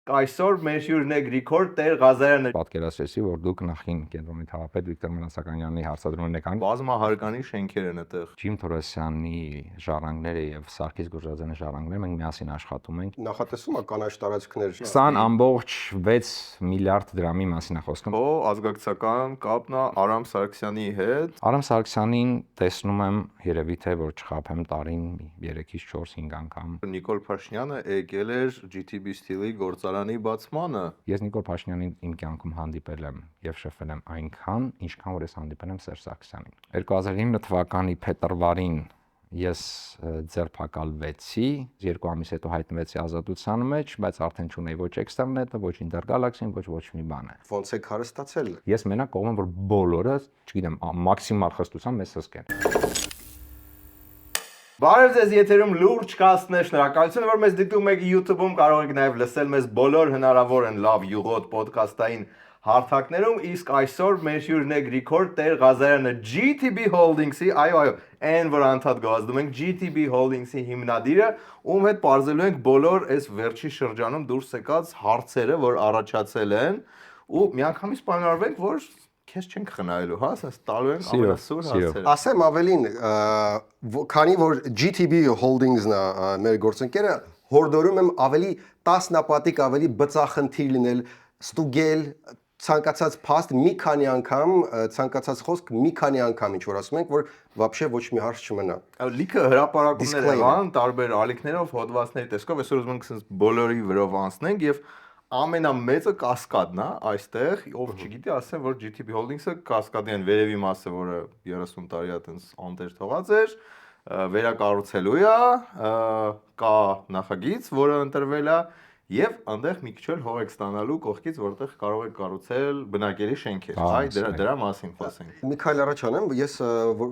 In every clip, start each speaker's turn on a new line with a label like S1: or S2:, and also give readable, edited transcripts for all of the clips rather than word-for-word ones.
S1: Այսօր մեր հյուրն է Գրիգոր Տեր-Ղազարյանը։
S2: Պատկերացրեցի, որ դուք նախին կենտրոնի թաղապետ Վիկտոր Մնացականյանի հարցադրումն եք անում։
S1: Բազմահարկանի շենքեր են այդտեղ։
S2: Ջիմ Թորոսյանի ժառանգները եւ Սարգիս Գուրժազյանի ժառանգները մենք միասին աշխատում ենք։
S3: Նախատեսում է կանաչ տարածքներ
S2: 20.6 միլիարդ դրամի մասին է խոսքը։
S1: Ո ազգակցական կապն է Արամ Սարգսյանի հետ։
S2: Արամ Սարգսյանին տեսնում եմ երևի թե որ չխափեմ տարին 3-ից 4-5 անգամ։
S1: Նիկոլ Փաշինյանը եկել էր GTB Steel-ի գործարանի բացմանը։
S2: Ես Նիկոլ Փաշինյանին իմ կյանքում հանդիպել եմ եւ շփվել եմ այնքան, ինչքան որ ես հանդիպել եմ Սերժ Սարգսյանին։ 2009 թվականի փետրվարին ես ձերբակալվեցի, 2 ամիս հետո հայտնվեցի ազատության մեջ, բայց արդեն չունեի ոչ էքստերնետը, ոչ ինտերգալաքսին, ոչ մի բան։
S3: Ոնց եք հարստացել։
S2: Ես մենակ կողմ եմ որ բոլորը, չգիտեմ, մաքսիմալ խստությամբ մեզ հսկեն։
S1: Բարև ձեզ, եթերում լուրջ կաստ է, շնորհակալություն, որ մեզ դիտում եք YouTube-ում, կարող եք նաև լսել մեզ բոլոր հնարավոր են լավ յուղոտ ոդկասթային հարթակներում, իսկ այսօր մեր հյուրն է Գրիգոր Տեր-Ղազարյանը, GTB Holdings-ի, այո, այն որ անդադ գովազդում ենք, GTB Holdings-ի հիմնադիրը, ում հետ բարձելու ենք բոլոր այս վերջի շրջանում դուրս եկած հարցերը, որ առաջացել են, ու միանգամից պայմանավորվենք, որ քեզ չենք խնայելու, հա, ասես տալու ենք ամենասուր հարցերը։
S3: Ասեմ ավելին, քանի որ GTB Holdings-ն է մեր գործընկերը, հորդորում եմ ավելի 10 նապատիկ ավելի բծախնդիր լինել, ստուգել ցանկացած փաստ մի քանի անգամ, ցանկացած խոսք մի քանի անգամ ինչ որ ասում ենք, որ вообще ոչ մի հարց չմնա։
S1: Լիքը հրապարակումներ եղան, տարբեր ալիքներով, հոդվածների տեսքով, այսօր ուզում ենք ասես բոլորի վրով անցնենք եւ ամենամեծը կասկադն է այստեղ, ով չգիտի, ասեմ, որ GTB Holdings-ը կասկադի են վերևի մասը, որը 30 տարի է տենց անտեր թողած էր, վերակառուցելու է, կա նախագիծ, որը ընտրվել է, եւ այնտեղ մի քիչ էլ հող եք ստանալու կողքից, որտեղ կարող եք կառուցել բնակելի շենքեր։ Այ դրա մասին խոսենք։
S3: Մի քայլ առաջ անեմ, ես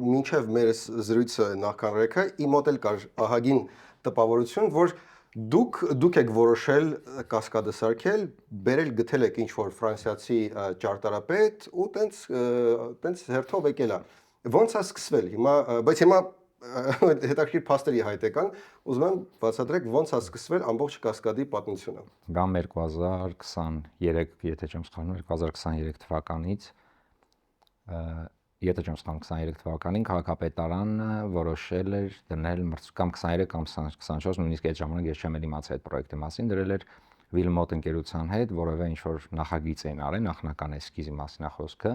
S3: մինչև մեր զրույցը նախքան ռեքը իմ մոտ էլ կար ահագին տպավորություն, որ դուք եք որոշել կասկադը սարքել, բերել գտել եք ինչ որ ֆրանսիացի ճարտարապետ ու տենց հերթով եկել է։ Ոնց է սկսվել հիմա, բայց հիմա հետաքրքիր փաստերի հայտեկան, ուզում եմ բացատրեք ոնց է սկսվել ամբողջ կասկադի պատմությունը։
S2: Գամ 2023, եթե չեմ սխալվում, 2023 թվականից եթե չեմ սխալվում 23 թվականին քաղաքապետարանը որոշել էր դնել կամ 23 կամ 24, նույնիսկ այդ ժամանակ ես չեմ իմացել այդ պրոյեկտի մասին, դրել էր Վիլմոտ ընկերության հետ որևէ ինչ որ նախագիծ էին արել, նախնական էսքիզի մասին է խոսքը,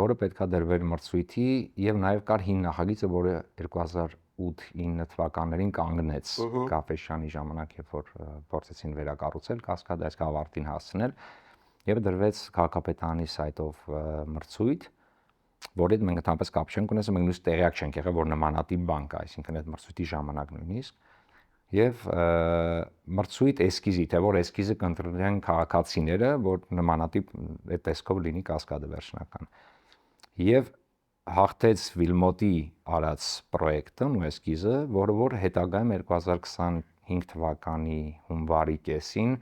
S2: որը պետքա դրվեր մրցույթի եւ նաեւ կար հին նախագիծը, որը 2008-9 թվականներին կանգնեց Կապեշյանի ժամանակ, երբ որ փորձեցին վերակառուցել կասկադը, այս ավարտին հասցնել եւ դրվեց քաղաքապետարանի սայթով մրցույթ, որի հետ մենք ընդհանրապես կապ չենք ունեցել, մենք նույնիսկ տեղյակ չենք եղել, որ նմանատիպ բան կա, այսինքն այդ մրցույթի ժամանակ նույնիսկ եւ մրցույթ էսքիզի, թե որ էսքիզը կընտրեն քաղաքացիները, որ նմանատիպ այդ տեսքով լինի կասկադը վերջնական։ Եվ հաղթեց Վիլմոտի արած պրոյեկտն ու էսքիզը, որը որ հետագայում 2025 թվականի հունվարի կեսին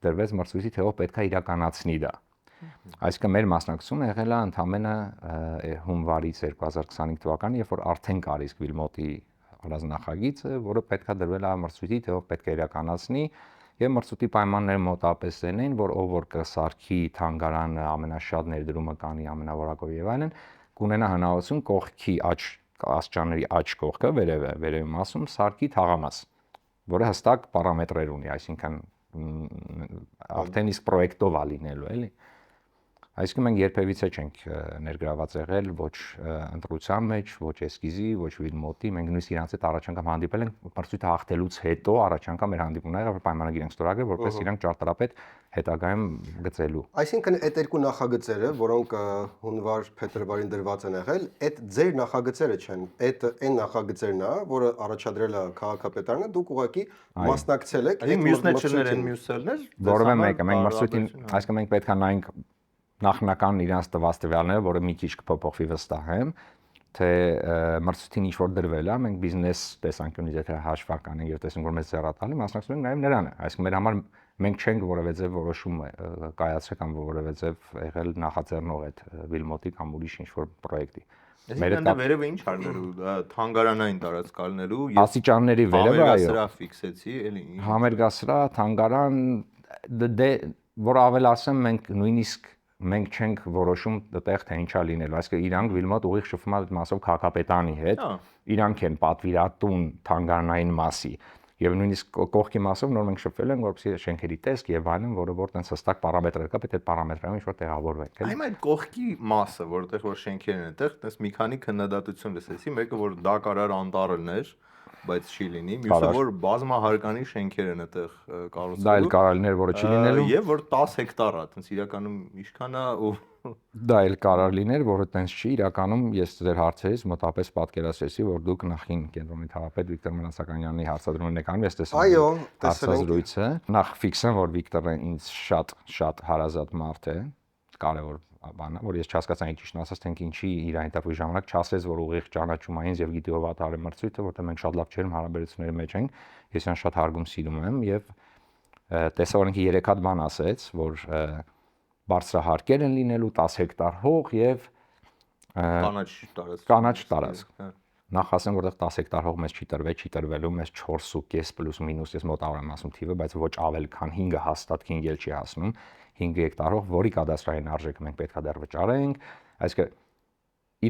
S2: դրվեց մրցույթի, թե ով պետքա իրականացնի դա։ Այսինքն մեր մասնակցությունը եղել է ընդամենը հունվարից 2025 թվականի, երբ որ արդեն կար իսկ Վիլմոտի արած նախագիծը, որը պետքա դրվել է մրցույթի, թե ով պետք է իրականացնի, եւ մրցույթի պայմանները մոտապես այն, որ ով որ կսարքի թանգարանը ամենաշատ ներդրումը կանի ամենավորակով եւ այլն, կունենա հնարավորություն կողքի աստիճանների աճ կողքը վերևի մասում սարքի թաղամաս, որը հստակ պարամետրեր ունի, այսինքն արդեն իսկ պրոյեկտով է լինելու, էլի։ Այսինքն մենք երբևիցե չենք ներգրաված եղել ոչ ընտրության մեջ, ոչ էսքիզի, ոչ Վիլմոտի, մենք նույնիսկ իրանց հետ առաջ անգամ հանդիպել ենք մրցույթը հաղթելուց հետո, առաջ անգամ մեր հանդիպումն եղավ, որ պայմանագիր ենք ստորագրել, որպես իրանք ճարտարապետ հետագայում գծելու։
S3: Այսինքն այդ երկու նախագծերը, որոնք հունվար-փետրվարին դրված են եղել, այդ ձեր նախագծերը չեն, այդ այն նախագծերն է, որը առաջադրել է քաղաքապետարանը, դուք ուղղակի մասնակցել եք
S1: այդ մյուսներն են մյուսերներ,
S2: որովե մեկը մենք մրցույթին, այսինքն մենք պետք է նայենք նախնական իրանց տված տվյալները, որը մի քիչ կփոփոխվի վստահ եմ, թե մրցույթին ինչ որ դրվել է, մենք բիզնես տեսանկյունից եթե հաշվարկ անենք եւ տեսնենք որ մեզ զերատալի մասնակցում ենք նաեւ նրան է, այսինքն մեր համար մենք չենք որևէ ձև որոշում կայացրել կամ որևէ ձև եղել նախաձեռնող այդ Վիլմոտի կամ ուրիշ ինչ որ պրոյեկտի։
S1: Մեր վերևը ինչ արնելու, թանգարանային տարածքալնելու,
S2: աստիճանների վերևը, այո,
S1: համերգասրահ ֆիքսեցի, էլի։
S2: Համերգասրահ, թանգարան, դե որ ավելացեմ մենք չենք որոշում այդտեղ թե ինչա լինելու, այսինքն իրանք Վիլմոտ ուղիղ շփվում է այդ մասով քաղաքապետանի հետ, իրանք են պատվիրատուն թանգարանային մասի եւ նույնիսկ կողքի մասով նոր մենք շփվել ենք որպեսզի շենքերի տեսք եւ այլն, որը որ տենց հստակ պարամետրեր կա, պետք է այդ պարամետրերով ինչ-որ տեղավորվենք, էլի։
S1: Այո, այդ կողքի մասը, որտեղ որ շենքերն են, այդտեղ տես մի քանի քննադատություն լսեցի, մեկը որ դա կարար անտառելներ, բայց չի լինի, մյուսը որ բազմահարկանի շենքեր են այդտեղ կառուցելու։
S2: Դա էլ կարող լիներ, որը չի լինելու։
S1: Եվ որ 10 հեկտար է, տենց իրականում ինչքան է ու
S2: դա էլ կարող լիներ, որը տենց չի, իրականում ես ձեր հարցերից մոտապես պատկերացրեցի, որ դուք նախին կենտրոնի թաղապետ Վիկտոր Մնացականյանի հարցադրումն եք անում, ես տեսա։
S3: Այո,
S2: հարցազրույցը։ Նախ ֆիքսեմ, որ Վիկտորը ինձ շատ հարազատ մարդ է, կարևոր բան է, որ ես չհասկացա ինչ ճիշտ ասած, թե ինչի իր այնտեղ ժամանակ չասեց, որ ուղիղ ճանաչում է ինձ եւ գիտի ով է Արի Մրցույթը, որտեղ մենք շատ լավ չերում հարաբերությունների մեջ ենք, ես այն շատ հարգում սիրում եմ եւ տեսա որ ինքը 3 հատ բան ասեց, որ բարձրահարկեր են լինելու 10 հեկտար հող եւ կանաչ տարածք։ Նախ ասեմ, որտեղ 10 հեկտար հող մեզ չի տրվելու, մեզ 4.5 պլյուս մինուս, ես մոտավոր եմ ասում թիվը, բայց ոչ ավել, քան 5-ը հաստատ 5 էլ չի հասնում, 5 հեկտար հող, որի կադաստրային արժեքը մենք պետքա դեռ վճարենք, այսինքն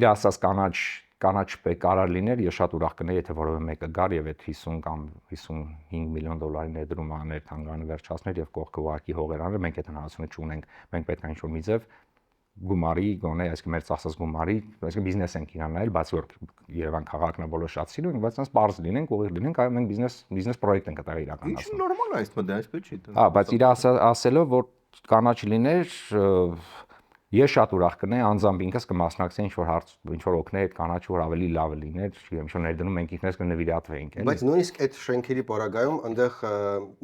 S2: իր ասած կանաչ կարար լիներ, ես շատ ուրախ կնեի, եթե որևէ մեկը գար եւ այդ 50 կամ 55 միլիոն դոլարի ներդրում աներ թանգարանը վերջացներ եւ կողքը ուղակի հողեր աներ, մենք այդ հնարավորությունը չունենք, մենք պետք է ինչ-որ մի ձև գումարի գոնե, այսինքն մեր ծախսած գումարի, այսինքն բիզնես ենք իրան նայել, բացի որ Երևան քաղաքն է բոլոր շատ սիրում, բայց այնպես բարձ լինենք, ուղիղ լինենք, այո մենք բիզնես պրոյեկտ ենք այդտեղ իրականացնում։
S1: Ինչ նորմալ է, այստեղ այսպես չի։
S2: Հա, բայց իր ասելով որ կանաչ լիներ, ես շատ ուրախ կնեի, անձամբ ինքս կմասնակցեի ինչ-որ օգնեի այդ կանաչը, որ ավելի լավը լիներ, չգիտեմ, ինչ-որ ներդնում մենք ինքներս կնվիրատվեինք, էլի։
S3: Բայց նույնիսկ այդ շենքերի պարագայում այնտեղ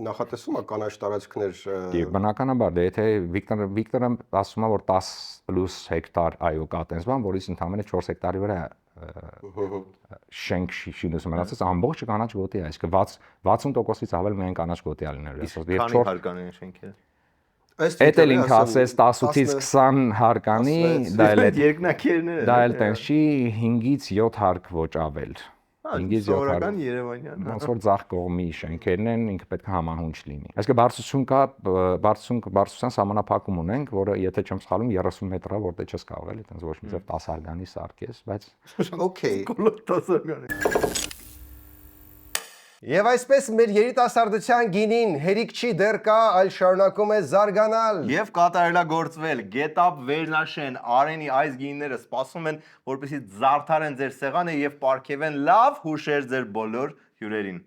S3: նախատեսվում է կանաչ տարածքներ։
S2: Եվ բնականաբար, դե եթե Վիկտորը ասում է, որ 10 պլյուս հեկտար այո կա տես բան, որից ընդամենը 4 հեկտարի վրա շենք շինություն մնացած ամբողջը կանաչ գոտի է, այսինքն 60%-ից ավել միայն կանաչ գոտի է լինելու։
S1: Քանի հարկանի են շենքերը։
S3: Այդ
S2: էլ ինքը ասես 18-ից 20 հարկանի, դա էլ
S1: երկնակերն է։
S2: Դա էլ տենց չի 5-ից 7 հարկ ոչ ավել։ 5-ից 7 հարկ։
S1: Սովորական Երևանյան։
S2: Ոնց որ ձախ կողմի շենքերն են, ինքը պետք է համահունչ լինի։ Այսինքն բարձրություն կա, բարձրության սահմանափակում ունենք, որը եթե չեմ սխալվում 30 մետր է, որտեղ չես կարող էլի տենց ոչ մի ձև 10 հարկանի սարքես, բայց
S3: Okay։
S1: 10 հարկանի։
S3: Եվ այսպես մեր երիտասարդության գինին հերիք չի դեռ կա, այլ շարունակում է զարգանալ։
S1: Եվ կատարելագործվել Get-up Վերնաշեն Արենի այս գինիները սպասում են, որպեսզի զարդարեն ձեր սեղանը եւ պարգևեն լավ հուշեր ձեր բոլոր հյուրերին։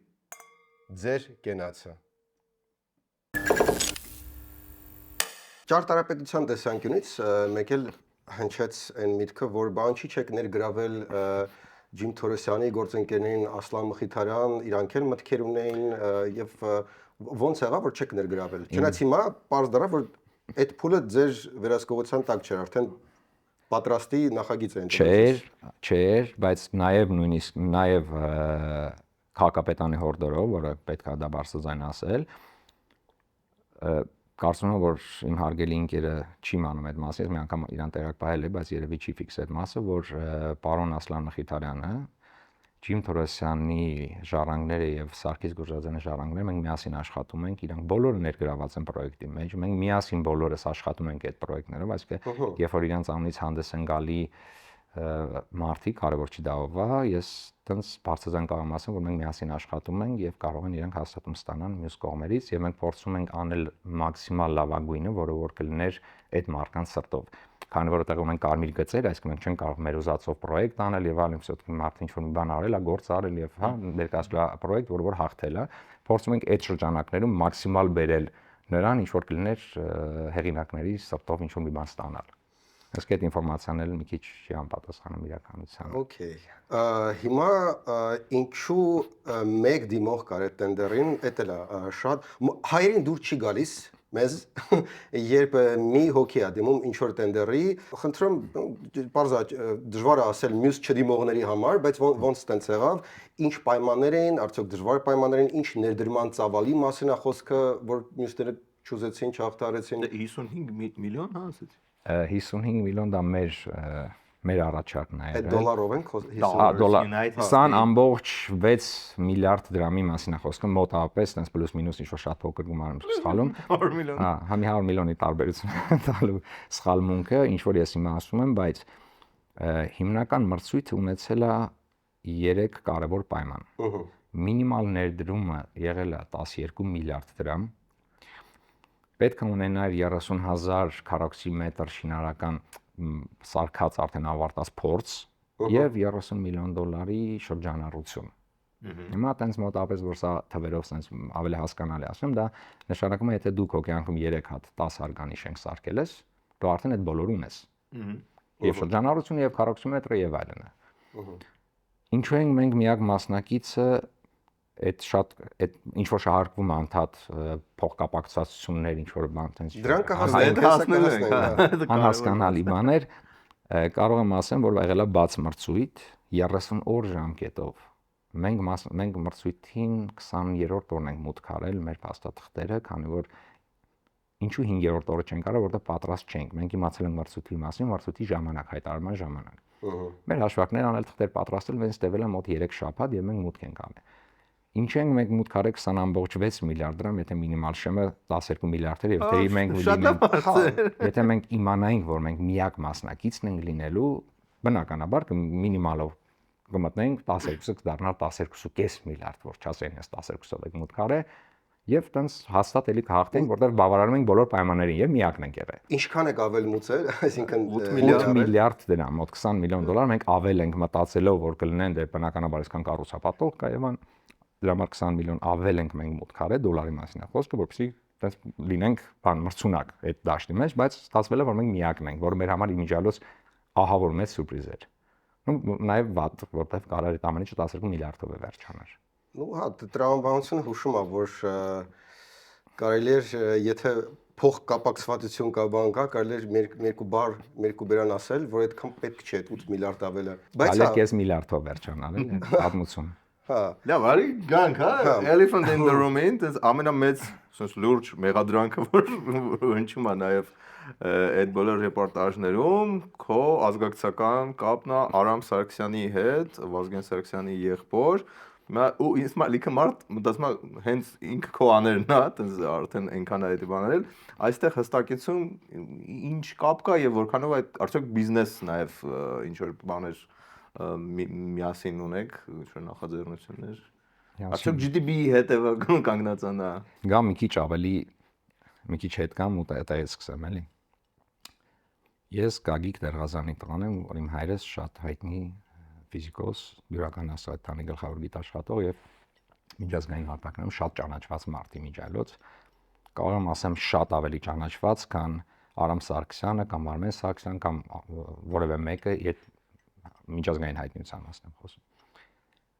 S3: Ձեր կենացը։ Ճարտարապետության տեսանկյունից մեկ էլ հնչեց այն միտքը, որ բան չի չեք ներգրավել Ջիմ Թորոսյանի գործընկերներին Ասլան Մխիթարյան, իրանք էլ մտքեր ունեին եւ ոնց եղավ որ չեք ներգրավել։ Չնայած հիմա պարզ դառավ որ այդ փուլը ձեր վերահսկողության տակ չէր, արդեն պատրաստի նախագիծ է
S2: ընտրել։ Չէր, բայց նաեւ քաղաքապետանի հորդորով, որը պետք է դա բարձրաձայն ասել, կարծում եմ որ իմ հարգելի ընկերը չի մանում այդ մասը, ես մի անգամ իրան տեղակ պահել է, բայց երևի չի ֆիքս այդ մասը, որ պարոն Ասլան Մխիթարյանը Ջիմ Թորոսյանի ժառանգները եւ Սարգիս Գուրջազյանի ժառանգները մենք միասին աշխատում ենք, իրանք բոլորը ներգրաված են պրոյեկտի մեջ, մենք միասին բոլորս աշխատում ենք այդ պրոյեկտներով, այսինքն երբ որ իրանք անունից հանդես են գալի մարդիկ, կարևոր չի դա ով է, ես տենց բարձրացան կարող եմ ասեմ, որ մենք միասին աշխատում ենք եւ կարող են իրենք հաստատում ստանան մյուս կողմերից եւ մենք փորձում ենք անել մաքսիմալ լավագույնը, որը որ կլիներ այդ մարդկանց սրտով։ Քանի որ այդտեղ ունենք կարմիր գծեր, այսինքն մենք չենք կարող մեր ուզածով պրոյեկտ անել եւ այլն, всё-таки մարդը ինչ-որ մի բան արել է, գործ արել եւ հա ներկայացրել է պրոյեկտ, որ հաղթել է։ Փորձում ենք այդ շրջանակներում մաքսիմալ բերել նրան, ինչ որ կլիներ հեղինակների սրտով ինչ-որ մի բան ստանալ։ Այսինքն այդ ինֆորմացիան էլ մի քիչ չի անպատասխանում իրականությանը։
S3: Okay։ Հիմա ինչու մեկ դիմող կար այդ տենդերին, դա էլ է շատ հայերին դուր չի գալիս մեզ երբ մի հոգի է դիմում ինչ որ տենդերի, խնդրում բարձա դժվար է ասել մյուս չդիմողների համար, բայց ոնց տենց եղավ, ինչ պայմաններ էին, արդյոք դժվար պայմաններ էին, ինչ ներդրման ծավալի մասին է խոսքը, որ մյուսները չուզեցին, չհաղթարեցին։
S1: 55 միլիոն, հա, ասեցի։
S2: 55 միլիոն դա մեր մեր առաջարկն է
S3: Այդ
S2: եղել։
S3: դոլարով են
S2: Դոլար
S1: 20
S2: 20.6 միլիարդ դրամի մասին է խոսքը, մոտավորապես, այնպես պլյուս մինուս ինչ-որ շատ փոքր գումար եմ սխալում։
S1: 100 միլիոն։
S2: Հա, 100 միլիոնի տարբերություն տալու սխալմունքը, ինչ որ ես հիմա ասում եմ, բայց հիմնական մրցույթը ունեցել է 3 կարևոր պայման։ Մինիմալ ներդրումը եղել է 12 միլիարդ դրամ։ Պետք է ունենար 30,000 քառակուսի մետր շինարական սարքած արդեն ավարտած փորձ եւ 30 միլիոն դոլարի շրջանառություն։ Հիմա տենց մոտավորապես որ սա թվերով sense ավելի հասկանալի ասեմ, դա նշանակում է եթե դու քո կյանքում 3 հատ 10 հարգանի շենք սարքել ես, դու արդեն այդ բոլորը ունես։ Եվ շրջանառությունը եւ քառակուսի մետրը եւ այլն։ Ինչու ենք մենք միակ մասնակիցը այդ շատ այդ ինչ որ շահարկվում անդադ փոխկապակցություններ ինչ որ բան տենց
S3: Դրանք կհասնենք,
S2: անհասկանալի բաներ կարող եմ ասեմ որ եղել է բաց մրցույթ 30 օր ժամկետով մենք մրցույթին 20-րդ օրն ենք մուտք արել մեր փաստաթղթերը քանի որ ինչու 5-րդ օրը չենք արել որովհետև պատրաստ չենք մենք իմացել ենք մրցույթի մասին մրցույթի ժամանակ հայտարարման ժամանակ մեր հաշվարկներ անել թղթեր պատրաստել վենց տևել է մոտ 3 շաբաթ եւ մենք մուտք ենք արել Ինչ ենք մենք մուտք արել 20.6 միլիարդ դրամ, եթե մինիմալ շեմը 12 միլիարդ էր, եւ դերի մենք եթե մենք իմանայինք, որ մենք միակ մասնակիցն ենք լինելու, բնականաբար մինիմալով կմտնենք 12-ը կդառնար 12.5 միլիարդ, որ չասեն ես 12-ով եք մուտք արել, եւ տենց հաստատ էլի կհաղթենք, որտեղ բավարարում ենք բոլոր պայմաններին եւ միակն ենք եղել։
S3: Ինչքան եք ավել մուծել, այսինքն
S2: 8 միլիարդ դրամ, մոտ 20 միլիոն դոլար մենք ավել ենք մտածելով, որ կլինեն դե բնականաբար այսքան կառուցապատող կա եւ դրա համար 20 միլիոն ավել ենք մենք մուտք արել դոլարի մասին է խոսքը, որպեսզի այդպես լինենք բան մրցունակ այդ դաշտի մեջ, բայց ստացվել է որ մենք միակն ենք, որ մեր համար իմիջիալոց ահավոր մեծ սուրպրիզ էր։ Ու նաև վատ, որտեղ կարար այդ ամենը 12 միլիարդով է վերջանար։
S3: Ну, հա, տրամաբանությունը հուշում է, որ կարելի էր, եթե փող կապակցվածություն կա բան կա, կարելի էր երկու բերան ասել, որ այդքան պետք չէ 8 միլիարդ ավելը։
S2: Բայց 3.5 միլիարդով վերջանալ է պատմություն։
S3: Հա։
S1: Լավ, արի գանք, հա, elephant in the room-ին, դες ամենամեծ, ասես լուրջ մեղադրանքը, որ հնչում է նաև այդ բոլոր ռեպորտաժներում, քո ազգակցական կապն է Արամ Սարգսյանի հետ, Վազգեն Սարգսյանի եղբոր, ու ինձ լիքը մարդ մտածում է հենց ինքը քո աներն է, դες արդեն այնքան է այդ բանել, այստեղ հստակեցում ինչ կապ կա եւ որքանով այդ արդյոք բիզնես նաև ինչ որ բաներ միասին ունեք ինչ-որ նախաձեռնություններ արդյոք GDP-ի հետ կանգնած է նա
S2: գա մի քիչ ավելի մի քիչ հետ կամ ու դա ես սկսեմ էլի ես Գագիկ Դերղազանի տղան եմ որ իմ հայրս շատ հայտնի ֆիզիկոս բյուրական աստղադիտանի գլխավոր գիտաշխատող եւ միջազգային հարթակներում շատ ճանաչված մարդ իմիջիալոց կարող եմ ասեմ շատ ավելի ճանաչված քան Արամ Սարգսյանը կամ Արմեն Սարգսյան կամ որևէ մեկը այդ միջազգային հայտնիության մասն եմ խոսում։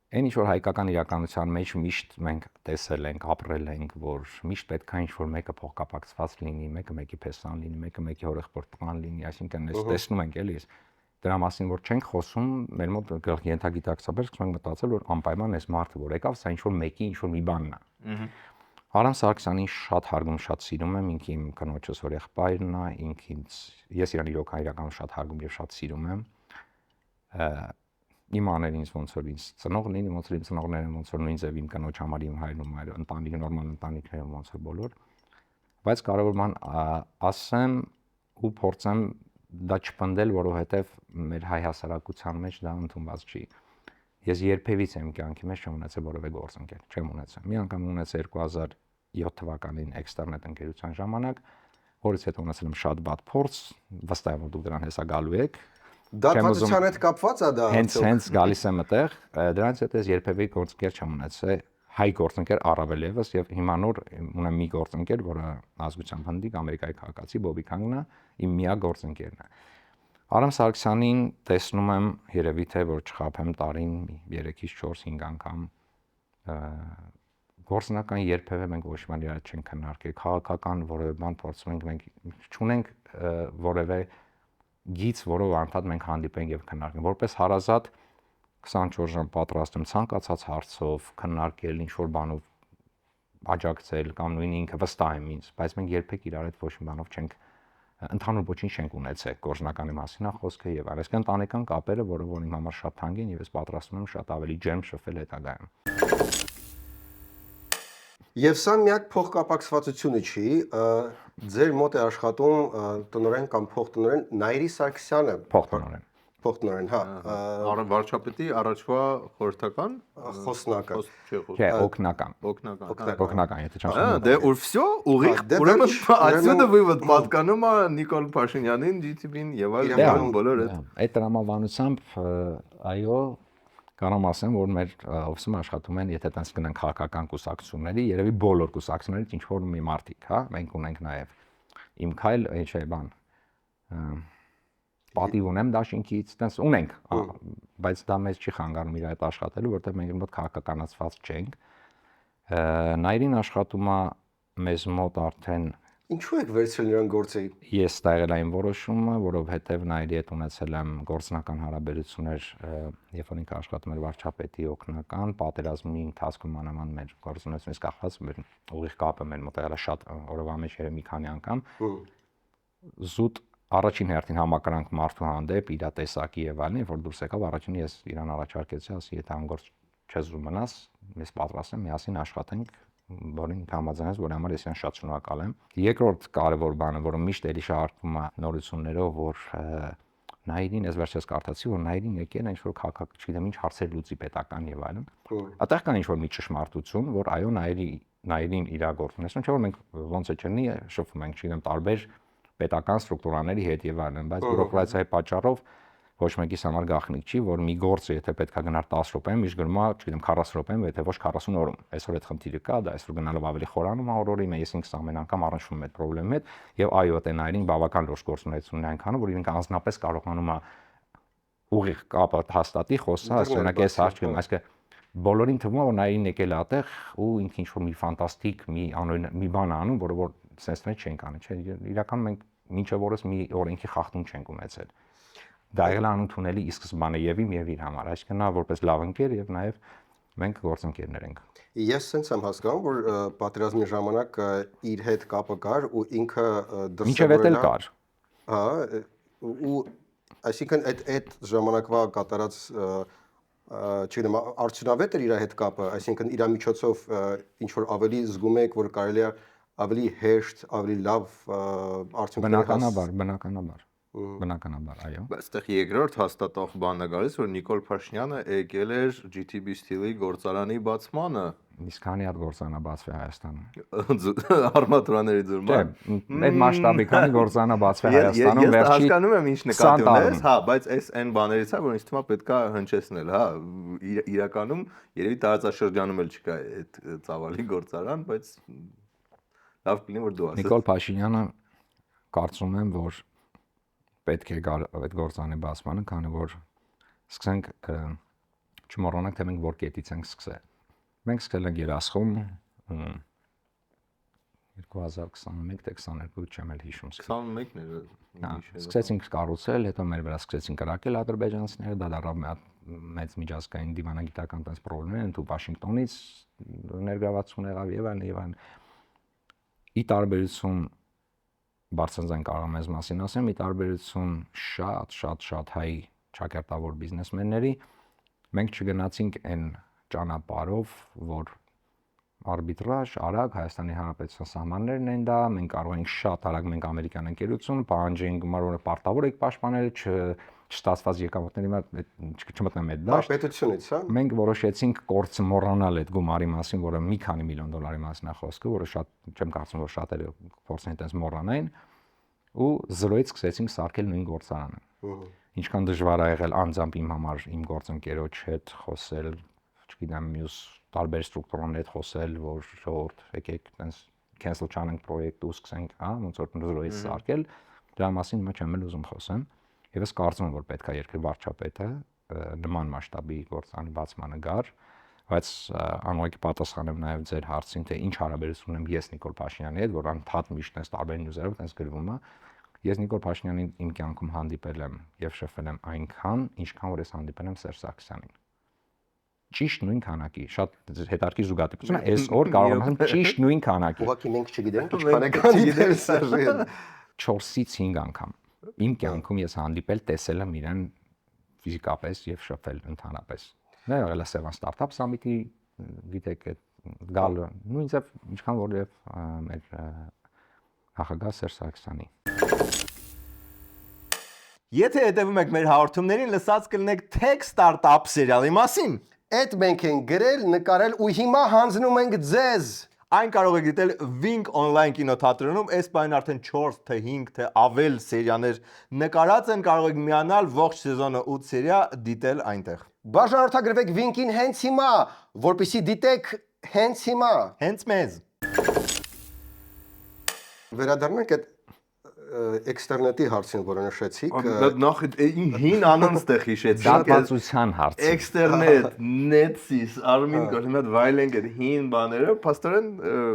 S2: Այն ինչ որ հայկական իրականության մեջ միշտ մենք տեսել ենք, ապրել ենք, որ միշտ պետք է ինչ որ մեկը փոխկապակցված լինի, մեկը մեկի փեսան լինի, մեկը մեկի հորեղբոր տղան լինի, այսինքն այս տեսնում ենք էլի, դրա մասին որ չենք խոսում, մեր մոտ ենթագիտակցաբար սկսում ենք մտածել, որ անպայման այս մարդը որ եկավ, սա ինչ որ մեկի ինչ որ մի բանն է։ Արամ Սարգսյանին շատ հարգում, շատ սիրում եմ, ինքը իմ կնոջս որ եղբայրն է, ես իրան իրական շատ հարգում եւ շատ սիրում եմ։ Իմ աներ ինձ ոնց որ ինձ ծնողն էին, ոնց որ իմ ծնողները ոնց որ նույն ձև իմ կնոջ համար իմ հայրն ու մայրը ընտանիք նորմալ ընտանիքներում ոնց որ բոլոր բայց կարևոր բան ասեմ ու փորձեմ դա չփնդել որովհետև մեր հայ հասարակության մեջ դա ընդունված չի ես երբևից եմ կյանքի մեջ չեմ ունեցել որևէ գործընկեր չեմ ունեցել մի անգամ ունեցա 2007 թվականին էքստերնետ ընկերության ժամանակ որից հետո ունեցել եմ շատ բադ փորձ վստահ եմ որ դուք դրան հեսա գալու եք
S3: Դատվացության հետ կապված է դա
S2: հենց գալիս եմ այդտեղ դրանից հետո ես երբևէ գործընկեր չեմ ունեցել հայ գործընկեր առավել եւս եւ հիմա նոր ունեմ մի գործընկեր որը ազգությամբ հնդիկ ամերիկայի քաղաքացի Բոբի Քանգնա իմ միակ գործընկերն է Արամ Սարգսյանին տեսնում եմ երևի թե որ չխափեմ տարին 3-ից 4-5 անգամ գործնական երբևէ մենք ոչ մի բան իրար չենք քննարկել քաղաքական որևէ բան փորձում ենք մենք չունենք որևէ գից, որով անդադ մենք հանդիպենք եւ քննարկենք։ Որպես հարազատ 24 ժամ պատրաստ եմ ցանկացած հարցով քննարկել, ինչ որ բանով աջակցել կամ նույն ինքը վստահ եմ ինձ, բայց մենք երբեք իրար հետ ոչ մի բանով չենք ընդհանուր ոչինչ չենք ունեցել գործնականի մասին է խոսքը եւ այլն, այսինքն ընտանեկան կապերը, որը որ իմ համար շատ թանկ են եւ ես պատրաստվում եմ շատ ավելի ջերմ շփվել հետագայում։
S3: Եվ սա միակ փոխկապակցվածությունը չի, ձեր մոտ է աշխատում տնօրեն կամ փոխտնօրեն Նայիրի Սարգսյանը,
S2: Փոխտնօրեն։
S3: փոխտնօրեն, հա,
S1: Վարչապետի առաջվա խորհրդական
S3: խոսնակը։
S2: Չէ, օգնական, եթե չեմ սխալվում։
S1: Դե ու վсё, ուղիղ, ուրեմն отсюда вывод պատկանում է Նիկոլ Փաշինյանին, GTV-ին եւ այլ բոլորը։
S2: Այդ տրամաբանությամբ այո, կարամ ասեմ, որ մեր օֆիսում աշխատում են, եթե տենց գնանք քաղաքական կուսակցությունների, երևի բոլոր կուսակցություններից ինչ որ մի մարտիկ, հա, մենք ունենք նաեւ իմ քայլ, չէ, բան պատիվ ունեմ դաշինքից, տենց ունենք, բայց դա մեզ չի խանգարում իր այդ աշխատելու, որտեղ մենք մոտ քաղաքականացված չենք։ Նայրին աշխատում է մեզ մոտ արդեն
S3: Ինչու եք վերցրել նրան գործի։
S2: Ես ստեղել այն որոշումը, որովհետև Նայրի հետ ունեցել եմ գործնական հարաբերություններ, երբ որ ինքը աշխատում էր վարչապետի օգնական, պատերազմի ընթացքում մանավանդ մեր գործունեությունից կախված մեր ուղիղ կապը մեր մոտ եղել է շատ օրվա մեջ երևի մի քանի անգամ։ Զուտ առաջին հերթին համակրանք մարդու հանդեպ, իր տեսակի եւ այլն, որ դուրս եկավ առաջինը ես իրան առաջարկեցի, ասի, եթե անգործ չես ու մնաս, ես պատրաստ եմ միասին աշխատենք, որին համաձայնես, որ համար ես իրան շատ շնորհակալ եմ։ Երկրորդ կարևոր բանը, որը միշտ էլի շարժվում է նորություններով, որ Նայիրին ես վերջերս կարդացի, որ Նայիրին եկել է ինչ-որ քաղաք, չգիտեմ ինչ հարցեր լուծի պետական եւ այլն։ Այդտեղ կան ինչ-որ մի ճշմարտություն, որ այո Նայիրին իր գործունեություն, չէ՞ որ մենք ոնց է չնի շփվում ենք, չգիտեմ, տարբեր պետական ստրուկտուրաների հետ եւ այլն, բայց բյուրոկրատիայի պատճառով ոչ մեկիս համար գաղտնիք չի, որ մի գործը եթե պետքա գնար 10 րոպեում, իշ գրումա, չգիտեմ, 40 րոպեում, եթե ոչ 40 օրում։ Այսօր այդ խնդիրը կա, դա այսօր գնալով ավելի խորանում է օրորի, ես ինքս ամեն անգամ առնչվում եմ այդ խնդրի հետ եւ այո, տենայրին բավական լուրջ գործունեություն է այնքանը, որ իրենք անձնապես կարողանում է ուղիղ կապը հաստատի, խոսա, ասենակ ես հաշվի, այսինքն բոլորին թվում է որ Նայիրին եկել է այդտեղ ու ինքը ինչ որ մի ֆանտաստիկ, մի բան անում, որը որ սենսներ չենք անի, չէ, իրականում մենք մինչև օրս մի օրենքի խախտում չենք ունեցել։ Դա եղել է անընդունելի ի սկզբանե եւ իմ եւ իր համար, այսինքն նա որպես լավ ընկեր եւ նաեւ մենք գործընկերներ ենք։
S3: Ես sense եմ հասկանում, որ պատերազմի ժամանակ իր հետ կապը կար ու ինքը
S2: դրսևորել է կար։
S3: Հա, ու այսինքն այդ ժամանակվա կատարած չգիտեմ, արդյունավետ էր իր հետ կապը, այսինքն իր միջոցով ինչ որ ավելի զգում եք, որ կարելի է ավելի հեշտ, ավելի լավ արդյունքներ
S2: Բնականաբար, այո։
S1: Բայց այդտեղ երկրորդ հաստատող բանը գալիս, որ Նիկոլ Փաշինյանը եկել էր GTB Steel-ի գործարանի բացմանը։
S2: Իսկ քանի հատ գործարանա բացվի Հայաստանում։
S1: Արմատուրաների ձուրման։
S2: Այդ մասշտաբի քանի գործարանա բացվի Հայաստանում
S1: վերջի։ Ես հասկանում եմ ինչ նկատի ունես, հա, բայց այս այն բաներից է, որ ինձ թվում է պետքա հնչեցնել, հա, իրականում երևի տարածաշրջանում էլ չկա այդ ծավալի գործարան, բայց լավ կլինի որ դու ասես։
S2: Նիկոլ Փաշինյանը կարծում եմ, որ պետք է գալ այդ գործարանի բացմանը, քանի որ սկսենք չմոռանանք թե մենք որ կետից ենք սկսել։ Մենք սկսել ենք երասխում 2021 թե 22, չեմ էլ հիշում։
S1: 21-ն էր։
S2: Սկսեցինք կառուցել, հետո մեր վրա սկսեցին կրակել ադրբեջանցիները, դա դառավ մեծ միջազգային դիվանագիտական տես խնդիրներ, ընդու Վաշինգտոնից ներգրավվածություն եղավ եւ այլն։ Ի տարբերություն բարձրաձայն կարող եմ այս մասին ասեմ, ի տարբերություն շատ հայ ճակերտավոր բիզնեսմենների, մենք չգնացինք այն ճանապարհով, որ արբիտրաժ, արագ Հայաստանի Հանրապետության սահմաններն են դա, մենք կարող ենք շատ արագ մենք ամերիկյան ընկերություն պահանջենք, գումարը պարտավոր եք պաշտպանել, չստացված եկամուտների հետ չմտնեմ այդ դաշտ։
S3: Պետությունից, հա։
S2: Մենք որոշեցինք կորցը մոռանալ այդ գումարի մասին, որը մի քանի միլիոն դոլարի մասին է խոսքը, որը շատ չեմ կարծում, որ շատերը փորձեն այդպես մոռանային, ու 0-ից սկսեցինք սարքել նույն գործարանը։ Ինչքան դժվար է եղել անձամբ իմ համար իմ գործընկերոջ հետ խոսել, չգիտեմ, մյուս տարբեր ստրուկտուրաների հետ խոսել, որ շորտ, եկեք, տենց cancel չանենք պրոյեկտը ու սկսենք, հա, ոնց որ 0-ից սարքել, դրա մասին հիմա չեմ էլ ուզում խոսեմ։ Եվ ես կարծում եմ, որ պետք է երկրի վարչապետը նման մասշտաբի գործարանի բացմանը գար, բայց անուղղակի պատասխանեմ նաև ձեր հարցին, թե ինչ հարաբերություն ունեմ ես Նիկոլ Փաշինյանի հետ, որ անդադ միշտ այս տարբեր նյուզերով տես գրվում է։ Ես Նիկոլ Փաշինյանին իմ կյանքում հանդիպել եմ եւ շփվել եմ այնքան, ինչքան որ ես հանդիպել եմ Սերժ Սարգսյանին։ Ճիշտ նույն քանակի, շատ հետաքրքիր զուգադիպություն է, այսօր կարող եմ ասեմ ճիշտ նույն քանակի։
S3: Ուղղակի մենք չգիտենք ինչքան է կան Սերժը։
S2: 4-ից 5 անգամ իմ կյանքում ես հանդիպել տեսել եմ իրեն ֆիզիկապես եւ շփվել ընդհանրապես։ Նա եղել է Seven Startup Summit-ի, գիտեք, այդ գալը նույնիսկ ինչքան որ եւ մեր նախագահ Սերժ Սարգսյանի։
S1: Եթե հետևում եք մեր հաղորդումներին, լսած կլինեք Tech Startup սերիալի մասին։
S3: Այդ մենք ենք գրել, նկարել ու հիմա հանձնում ենք ձեզ։
S1: Այն կարող եք դիտել Wink Online կինոթատրոնում, այս բան արդեն 4 թե 5 թե ավել սերիաներ նկարած են, կարող եք միանալ ողջ սեզոնը 8 սերիա դիտել այնտեղ։
S3: Բաժանորդագրվեք Wink-ին հենց հիմա, որպեսզի դիտեք հենց հիմա։
S1: Հենց մեզ։
S3: Վերադառնանք այդ էքստերնետի հարցին, որը նշեցիք։
S1: Նախ հին անոնց տեղ հիշեցի։
S2: Դատվածության հարցը։
S1: Էքստերնետ, Netsys, Armin Cornet, Wayland այդ հին բաները, փաստորեն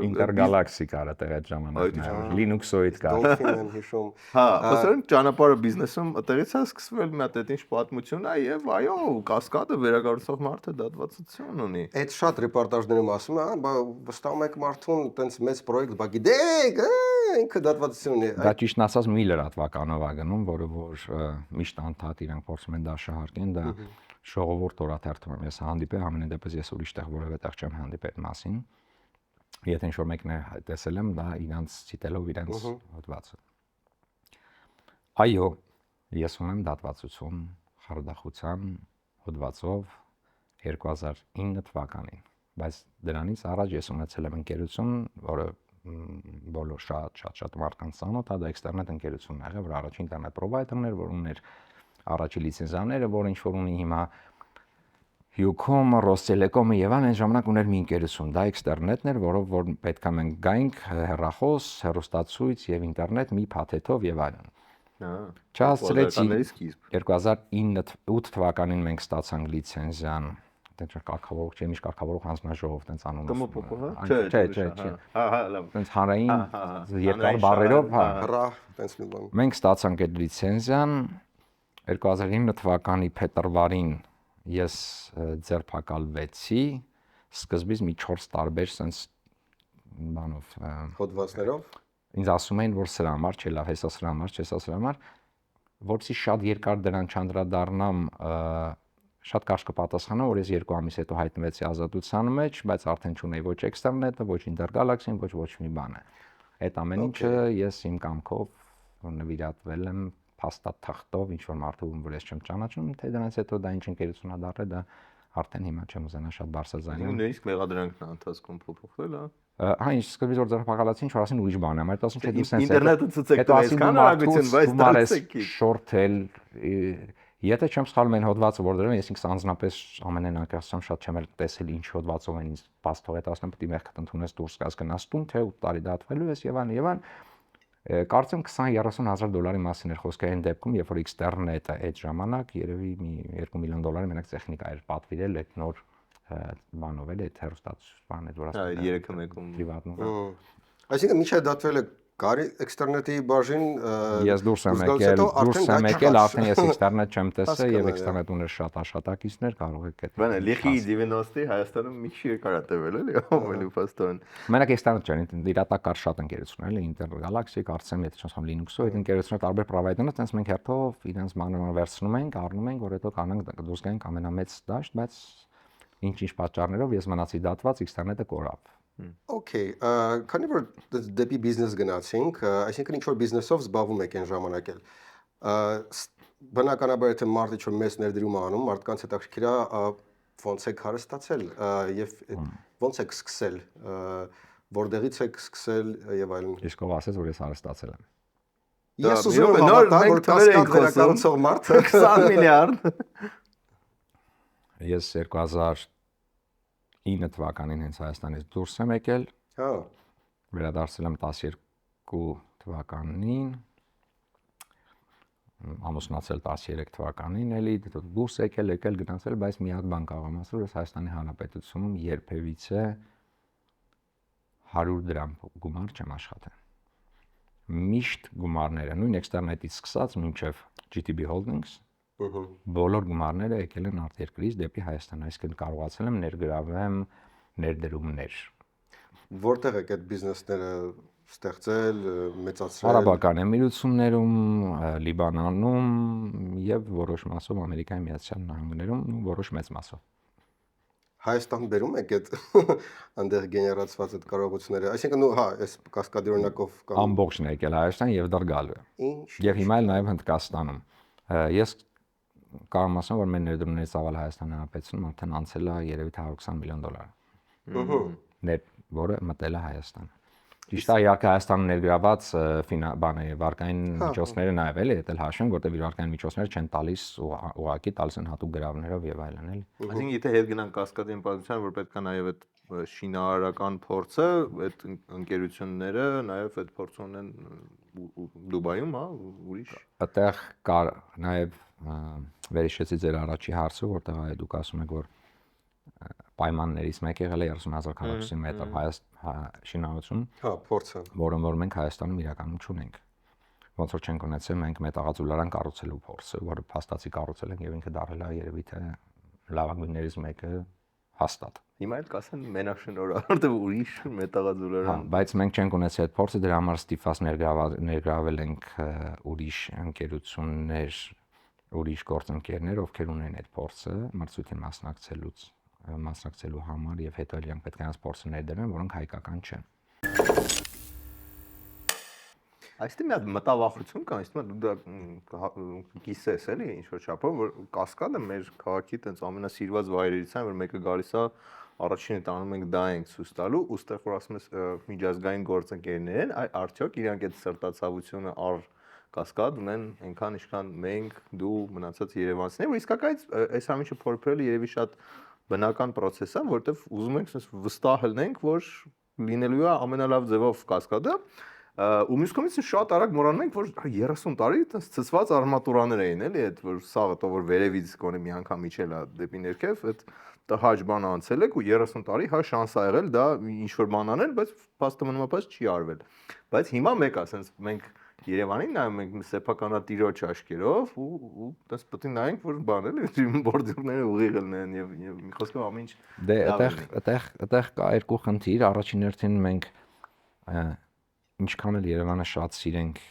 S2: Intergalaxy կարա տեղ այդ ժամանակ։ Linux-օիդ կար։
S3: Dolphin եմ հիշում։
S1: Հա, փաստորեն ճանապարհը բիզնեսում այդտեղից է սկսվել մի հատ այդ ինչ պատմություն է եւ այո, կասկադը վերակառուցող մարդը դատվածություն ունի։
S3: Այդ շատ ռեպորտաժներում ասում են, բա վստահում եք մարդուն տենց մեծ պրոյեկտ, բա գիտեք, ինքը դատվածություն ունի։
S2: Դա ճիշտ ասած մի լրատվականով է գնում, որը որ միշտ անդադ իրանք փորձում են դա շահարկեն, դա ժողովուրդ օրաթերթում եմ ես հանդիպել, ամենայն դեպս ես ուրիշ տեղ որևէ տեղ չեմ հանդիպել այդ մասին։ Եթե ինչ-որ մեկն է տեսել եմ, դա իրանց ցիտելով իրանց հոդվածը։ Այո, ես ունեմ դատվածություն խարդախության հոդվածով 2009 թվականին, բայց դրանից առաջ ես ունեցել եմ ընկերություն, որը բոլոր շատ մարդկանց ծանոթ է, դա էքստերնետ ընկերությունն է եղել, որ առաջին ինտերնետ պրովայդերն էր, որ ուներ առաջի լիցենզիաները, որ ինչ որ ունի հիմա Ucom, Rostelecom-ը եւ այն ժամանակ ուներ մի ընկերություն, դա էքստերնետն էր, որով որ պետք է մենք գայինք հեռախոս, հեռուստացույց եւ ինտերնետ մի փաթեթով եւ այլն։ Չհասցրեցի 2009-8 թվականին մենք ստացանք լիցենզիան, այդպես կարգավորող չէ, միշտ կարգավորող հանձնաժողով տենց անունը։ Չէ։
S1: Հա, լավ։
S2: Տենց հանրային երկար բառերով, հա։
S3: Հրա, տենց մի բան։
S2: Մենք ստացանք այդ լիցենզիան 2009 թվականի փետրվարին ես ձերբակալվեցի, սկզբից մի 4 տարբեր sense բանով
S3: Հոդվածներով։
S2: Ինձ ասում էին, որ սրա համար չէ, լավ, հեսա սրա համար, չեսա սրա համար, որպեսզի շատ երկար դրան չանդրադառնամ, շատ կարճ կպատասխանեմ, որ ես 2 ամիս հետո հայտնվեցի ազատության մեջ, բայց արդեն չունեի ոչ էքստերնետը, ոչ Intergalaxy-ն, ոչ մի բան է։ Այդ ամեն ինչը ես իմ կամքով նվիրատվել եմ փաստաթղթով, ինչ որ մարդու որ ես չեմ ճանաչում, թե դրանից հետո դա ինչ ընկերություն է դառել, դա արդեն հիմա չեմ ուզենա շատ բարձրաձայնել։
S1: Նույնիսկ մեղադրանքն է ընթացքում փոփոխվել, հա։
S2: Հա, ինչ սկզբից որ ձերբակալացին, ինչ որ ասին ուրիշ բան է, բայց ասում չէ դու sense
S1: ինտերնետը ցուցեք այսքան արագություն, բայց դարձեք
S2: շորթել, եթե չեմ սխալվում այն հոդվածը որ դրում ես ինքս անձնապես ամենայն անկեղծամ շատ չեմ տեսել ինչ հոդվածով են ինձ բաց թողեց ասում պետք է մեղքդ ընդունես դուրս գաս գնաս տուն թե 8 տարի դատվելու ես եւ այլն կարծեմ 20-30 հազար դոլարի մասին էր խոսքը այն դեպքում երբ որ էքստերնետը այդ ժամանակ երևի մի 2 միլիոն դոլարի մենակ տեխնիկա էր պատվիրել այդ նոր բանով էլ այդ հեռուստացույց բան այդ որ ասում
S1: է 3-1-ում
S2: պրիվատնով
S3: Այսինքն միջը դատվել է Կարի էքստերնետի բաժին
S2: ես դուրս եմ եկել, արդեն ես էքստերնետ չեմ տեսել եւ էքստերնետ ուներ շատ աշխատակիցներ, կարող եք այդ։
S1: Բանը լիխի 90-ի Հայաստանում մի քիչ երկար է տևել էլի, ավելի փաստորեն։
S2: Մենակ էքստերնետ չէ, իրատակար շատ ընկերություններ էլի, Intergalaxy, կարծեմ, եթե չեմ Linux-ով, այդ ընկերությունները տարբեր պրովայդերներ, տենց մենք հերթով իրենց մանրամասն վերցնում ենք, առնում ենք, որ հետո կանանք դուրս գանք ամենամեծ դաշտ, բայց ինչ-ինչ պատճառներով ես մնացի դատված, էքստերնետը կորավ։
S3: Okay, քանի որ դեպի բիզնես գնացինք, այսինքն ինչ որ բիզնեսով զբաղվում եք այն ժամանակ էլ։ Բնականաբար եթե մարդը ինչ որ մեծ ներդրում անում, մարդկանց հետաքրքիր է ոնց եք հարստացել եւ ոնց եք սկսել, որտեղից եք սկսել եւ այլն։
S2: Իսկ ով ասեց որ ես հարստացել եմ։
S3: Ես ուզում եմ հավատալ, որ կասկադ վերակառուցող մարդը
S1: 20 միլիարդ։
S2: Ես 2009 թվականին հենց Հայաստանից դուրս եմ եկել։
S3: Հա։
S2: Վերադարձել եմ 12 թվականին։ Ամուսնացել 13 թվականին էլի, դուրս եկել գնացել, բայց մի հատ բան կարող եմ ասել, որ Հայաստանի Հանրապետությունում երբևիցե 100 դրամ գումար չեմ աշխատել։ Միշտ գումարները, նույն էքստերնետից սկսած մինչև GTB Holdings, բոլոր գումարները եկել են արտերկրից դեպի Հայաստան, այսինքն կարողացել եմ ներգրավեմ ներդրումներ։
S3: Որտեղ եք այդ բիզնեսները ստեղծել, մեծացրել։
S2: Արաբական Էմիրություններում, Լիբանանում եւ որոշ մասով Ամերիկայի Միացյալ Նահանգներում ու որոշ մեծ մասով։
S3: Հայաստան բերում եք այդ այնտեղ գեներացված այդ կարողությունները, այսինքն հա, այս կասկադի օրինակով կամ
S2: Ամբողջն է եկել Հայաստան եւ դեռ գալու է։
S3: ինչ
S2: Եվ հիմա էլ նաեւ Հնդկաստանում։ Ես կարող եմ ասեմ, որ մեր ներդրումների ծավալ Հայաստան Հանրապետությունում արդեն անցել է երևի $120 միլիոն։ Որը մտել է Հայաստան։ Ճիշտ է, իհարկե Հայաստանում ներգրաված վարկային միջոցները նաև էլի, դա հաշվեն, որտեղ վարկային միջոցները չեն տալիս ուղղակի տալիս են հատուկ գրավներով եւ այլն էլի։
S1: Այսինքն եթե հետ գնանք կասկադի պատմության, որ պետք է նաև այդ շինարարական փորձը, այդ ընկերությունները նաև այդ փորձը ունեն Դուբայում, հա, ուրիշ։
S2: Այդտեղ կար նաև վերհիշեցի ձեր առաջի հարցը, որտեղ այ դուք ասում եք, որ պայմաններից մեկը եղել է 30,000 քառակուսի մետր շինարարություն,
S3: հա, փորձը,
S2: որը որ մենք Հայաստանում իրականում չունենք։ Ոնց որ չենք ունեցել մենք մետաղաձուլարան կառուցելու փորձը, որը փաստացի կառուցել ենք եւ ինքը դարձել է երևի թե լավագույններից մեկը հաստատ։
S1: Հիմա էլ կասեն մենաշնորհ, որտեղ ուրիշ մետաղաձուլարան։
S2: Հա, բայց մենք չենք ունեցել այդ փորձը, դրա համար ստիփաց ներգրավել ենք ուրիշ ընկերություններ, ուրիշ գործընկերներ, ովքեր ունեն այդ փորձը մրցույթին մասնակցելու համար եւ հետո իրանք պետք է այս փորձը ներդրեն, որոնք հայկական չեն։
S1: Այստեղ մի հատ մտավախություն կա, ինձ թվում է դու գիսես էլի ինչ որ չափով, որ կասկադը մեր քաղաքի տենց ամենասիրված վայրերից է, որ մեկը գալիս է առաջինը տանում ենք դա ենք ցույց տալու, ուստեղ որ ասում ես միջազգային գործընկերներ են, այ արդյոք իրանք այդ սրտացավությունը առ կասկադ ունեն այնքան ինչքան մենք, դու մնացած երևանցիները, որ իսկականից այս ամենը փորփրելը երևի շատ բնական process է, որտեվ ուզում ենք ասես վստահ լինենք, որ լինելու է ամենալավ ձևով կասկադը, ու մյուս կողմից շատ արագ մոռանում ենք, որ 30 տարի այդպես ցծված արմատուրաներ էին, էլի, այդ որ սաղը տո որ վերևից կոնե մի անգամ իջել է դեպի ներքև, այդ տհաճ բան անցել եք ու 30 տարի հա շանս ա եղել դա ինչ որ բան անել, բայց փաստը մնումապես չի արվել։ Բայց հիմա մեկ ասենց մենք Երևանին նայում ենք սեփականատիրոջ աչքերով ու դες պետք է նայենք որ բան էլի բորդյուրները ուղիղ լինեն եւ մի խոսքով ամեն ինչ
S2: դե այդտեղ կա երկու խնդիր, առաջին հերթին մենք ինչքան էլ Երևանը շատ սիրենք,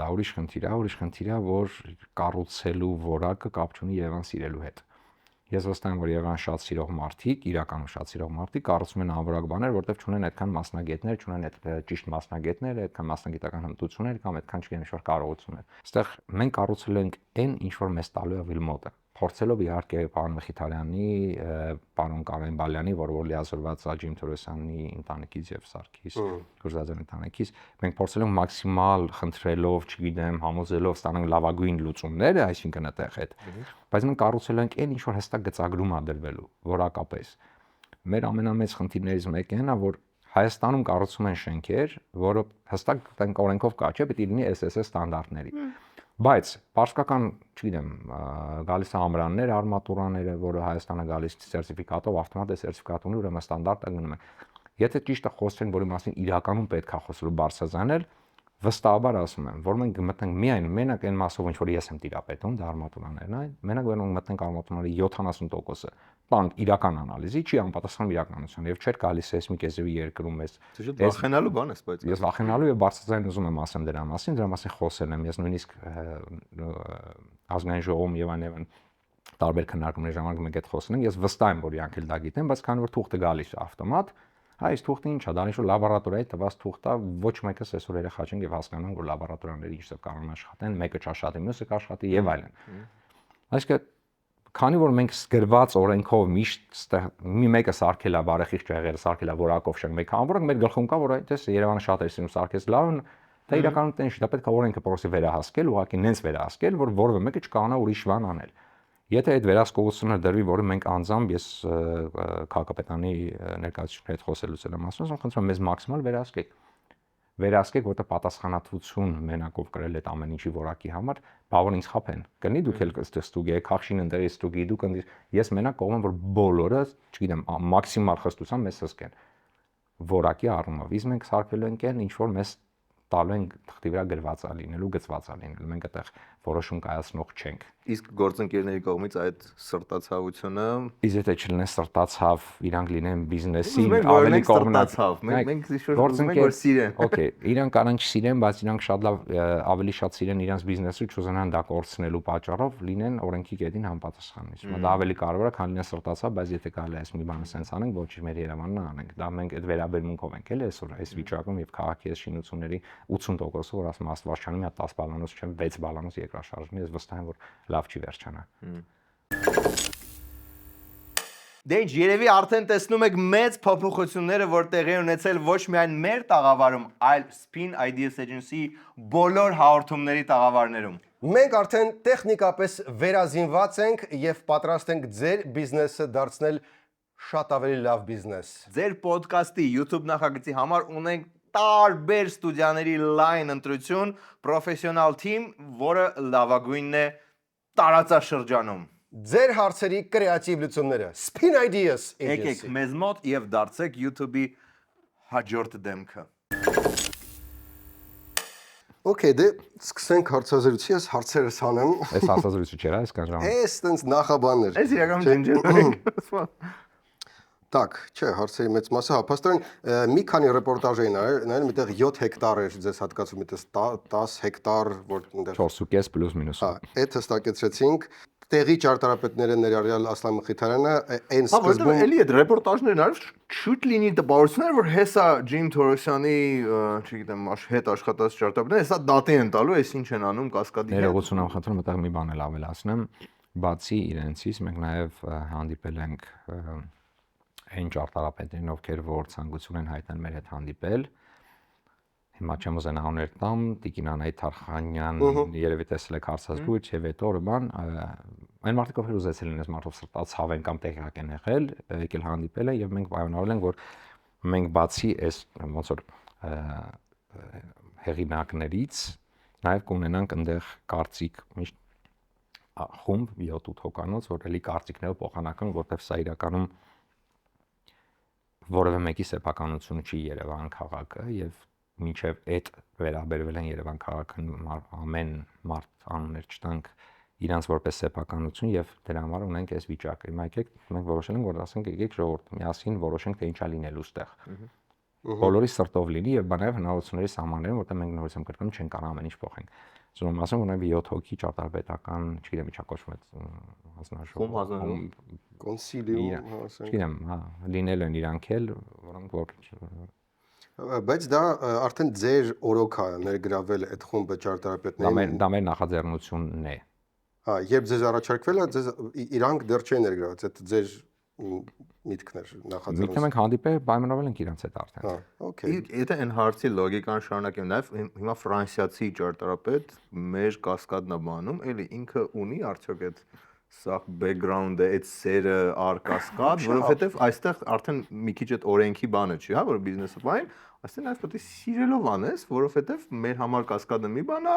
S2: դա ուրիշ խնդիր է, որ կառուցելու որակը կապ չունի Երևան սիրելու հետ։ Ես վստահ եմ, որ Երևան շատ սիրող մարդիկ, իրականում շատ սիրող մարդիկ կառուցում են անորակ բաներ, որտեղ չունեն այդքան մասնագետներ, չունեն այդ ճիշտ մասնագետներ, այդքան մասնագիտական հմտություններ կամ այդքան չգիտեմ ինչ-որ կարողություններ։ Այստեղ մենք կառուցել ենք այն, ինչ որ մեզ տալու է Վիլմոտը։ Փորձելով իհարկե պարոն Մխիթարյանի, պարոն Կարեն Բալյանի, որ լիազորված Աջիմ Թորոսյանի ընտանիքից եւ Սարգիս Գուրզաձյանի ընտանիքից, մենք փորձել ենք մաքսիմալ խնդրելով, չգիտեմ, համոզելով ստանանք լավագույն լուծումները, այսինքն այդտեղ այդ։ Բայց մենք կառուցել ենք այն, ինչ որ հստակ գծագրում ա դրվելու, որակապես։ Մեր ամենամեծ խնդիրներից մեկը այն է, որ Հայաստանում կառուցում են շենքեր, որը հստակ օրենքով կա, չէ՞, պետք է լինի SSS ստանդարտների։ Բայց պարսկական, չգիտեմ, գալիս է ամրաններ, արմատուրաները, որը Հայաստանը գալիս սերտիֆիկատով, ավտոմատ է սերտիֆիկատ ունի, ուրեմն ստանդարտը գնում է։ Եթե ճիշտը խոսենք, որի մասին իրականում պետք է խոսելու բարձրաձայնել, վստահաբար ասում եմ, որ մենք մտնենք միայն մենակ այն մասով, ինչ որ ես եմ տիրապետում, դա արմատուրաներն են, մենակ որ մտնենք արմատուրանների 70%-ը, բան իրական անալիզի չի անպատասխանում իրականության եւ չէր գալիս սեյսմիկ եզրի երկրում ես։
S1: Վախենալու բան է, բայց
S2: ես վախենալու եւ բարձրաձայն ուզում եմ ասեմ դրա մասին խոսել եմ, ես նույնիսկ ազգային ժողովում եւ այլն տարբեր քննարկումների ժամանակ մենք այդ խոսել ենք, ես վստահ եմ, որ իրանք էլ դա գիտեն, բայց քանի որ թուղթը գալիս է ավտոմատ, այս թուղթը ինչ է, դա ինչ որ լաբորատորիայի տված թուղթ է, ոչ մեկը այսօր երեխա չեն եւ հասկանում որ լաբորատորիաները ինչպես կարող են աշխատեն, մեկը չաշխատի, մյուսը կաշխատի եւ այլն։ Այսինքն քանի որ մենք գրված օրենքով միշտ մի մեկը սարքել է բարեխիղճ եղել, սարքել է որակով շենք, մեկ անվորակ մեր գլխում կա, որ այդպես Երևանը շատ է սիրում սարքես լավ, դա իրականում տեն չի, դա պետք է օրենքը պրոսի վերահասկել, ուղղակի նենց վերահասկել, որ որևէ մեկը չկարողանա ուրիշ բան անել։ Եթե այդ վերահսկողությունը դրվի, որը մենք անձամբ ես քաղաքապետանի ներկայացուցիչների հետ խոսելուց եմ ասում, խնդրում եմ մեզ մաքսիմալ վերահսկեք, որտեղ պատասխանատվություն մենակով կրել այդ ամեն ինչի որակի համար, բավոն ինձ խափեն։ Կլինի դուք էլ ստուգի եք, խախշին ընդերից ստուգի, դուք ես մենակ կողմ եմ, որ բոլորը, չգիտեմ, մաքսիմալ խստությամբ մեզ հսկեն որակի առումով։ Իսկ մենք սարքվել ենք այն, ինչ որ մեզ տալու ենք թղթի վրա գրված է լինելու, գծված է լինելու։ Մենք այդտեղ որոշում կայացնող չենք։
S1: Իսկ գործընկերների կողմից այդ սրտացավությունը
S2: Իսկ եթե չլինեն սրտացավ, իրանք լինեն բիզնեսի
S1: մենք
S2: ավելի
S1: սրտացավ, մենք զիշոր ուզում ենք որ սիրեն։
S2: Okay, իրանք առանց չսիրեն, բայց իրանք շատ լավ ավելի շատ սիրեն իրանք բիզնեսը, չուզենան դա կորցնելու պատճառով լինեն օրենքի կետին համապատասխան։ Իսկ դա ավելի կարևոր է, քան լինեն սրտացավ, բայց եթե կարելի է այս մի բանը sense անենք, ոչ մեր Երևանն անենք։ Դա մենք այդ վերաբերմունքով ենք էլի այսօր այս վիճակում եւ քաղաքի այս շինությունների 80%-ը որ ասում Աստվածչանի մի հատ 10 բալանոց չեմ 6 բալանոց երկրաշարժի, ես վստահ եմ որ լավ չի վերջանա։
S1: Դե ինչ, երևի արդեն տեսնում եք մեծ փոփոխությունները, որ տեղի են ունեցել ոչ միայն մեր տաղավարում, այլ Spin Ideas Agency բոլոր հաղորդումների տաղավարներում։
S3: Մենք արդեն տեխնիկապես վերազինված ենք եւ պատրաստ ենք ձեր բիզնեսը դարձնել շատ ավելի լավ բիզնես։
S1: Ձեր ոդկասթի YouTube նախագծի համար ունենք տարբեր ստուդիաների լայն ընտրություն, պրոֆեսիոնալ թիմ, որը լավագույնն է տարածաշրջանում։
S3: Ձեր հարցերի կրեատիվ լուծումները Spin Ideas
S1: Եկեք
S3: Agency։
S1: մեզ մոտ եւ դարձեք YouTube-ի հաջորդ դեմքը։
S3: Okay, դե սկսենք հարցազրույցի, ես հարցերս անեմ։
S2: Այս հարցազրույցը չէր, այսքան ժամանակ։
S3: Էս տենց նախաբաններ։
S1: Այս իրականում ջնջել ենք։
S3: Так, չէ, հարցերի մեծ մասը հապաստորեն մի քանի ռեպորտաժ էին նայել, միտեղ 7 հեկտար էր ձեզ հատկացում, միտեղ 10 հեկտար, որ այնտեղ
S2: 4.5 պլյուս մինուս։
S3: Հա, այդ հստակեցրեցինք։ Տեղի ճարտարապետները ներառյալ Ասլան Մխիթարյանը այն
S1: Հա, որտեղ
S3: սկզբում
S1: էլի այդ ռեպորտաժներն արվ շուտ լինի տպավորություններ, որ հեսա Ջիմ Թորոսյանի, չգիտեմ, հետ աշխատած ճարտարապետները հեսա դատի են տալու, այս ինչ են անում կասկադի հետ։
S2: Ներողություն եմ խնդրում, այդտեղ մի բան էլ ավելացնեմ, բացի իրենցից մենք նաև հանդիպել ենք այն ճարտարապետերին, ովքեր որ ցանկություն են հայտնել մեր հետ հանդիպել։ Հիմա չեմ ուզենա անուններ տամ, Տիկին Անահիտ Թարխանյան, երևի տեսել եք հարցազրույց եւ այդ օրը բան, այն մարդիկ ովքեր ուզեցել են այս մարդով սրտացավ են կամ տեղյակ են եղել, եկել հանդիպել են եւ մենք պայմանավորել ենք, որ մենք բացի այս ոնց որ հեղինակներից նաեւ կունենանք այնտեղ կարծիք միշտ խումբ 7-8 հոկանոց, որ էլի կարծիքները փոխանական, որտեղ սա իրականում որևէ մեկի սեփականություն չի Երևան քաղաքը եւ մինչեւ այդ վերաբերվել են Երևան քաղաքն ամեն մարդ անուններ չտանք իրանց որպես սեփականություն եւ դրա համար ունենք այս վիճակը։ Հիմա եկեք մենք որոշել ենք որ ասենք եկեք ժողովուրդ միասին որոշենք թե ինչա լինելու ստեղ։ Բոլորի սրտով լինի եւ բանավ հնարավորությունների սահմաններում որտեղ մենք նորից եմ կրկնում չեն կարող ամեն ինչ փոխենք։ Զուգում ասեմ որ նաեւ 7 հոգի ճարտարապետական, չգիտեմ ինչա կոչվում է հանձնաժողով,
S3: կոնսիլիում, ասենք։
S2: չգիտեմ, հա, լինել են իրանք էլ, որոնք որ
S3: Բայց դա արդեն ձեր օրոք է ներգրավել այդ խումբը ճարտարապետներին։
S2: դա մեր նախաձեռնությունն է։
S3: Հա, երբ ձեզ առաջարկվել է, ձեզ իրանք դեռ չեն ներգրաված, այդ ձեր միտքն էր նախաձեռնություն։
S2: Միտքը մենք հանդիպել պայմանավորել ենք իրանց հետ արդեն։
S3: Հա, օքեյ։
S1: Եթե այն հարցի լոգիկան շարունակեմ, նաև հիմա ֆրանսիացի ճարտարապետ մեր կասկադն է բանում, էլի ինքը ունի արդյոք այդ սա բեքգրաունդը, այդ սերը արկասկադ, որովհետև այստեղ արդեն մի քիչ այդ օրենքի բանը չի, հա, որ բիզնեսը բան, այստեղ նաև պետք է սիրելով անես, որովհետև մեր համար կասկադը մի բան է,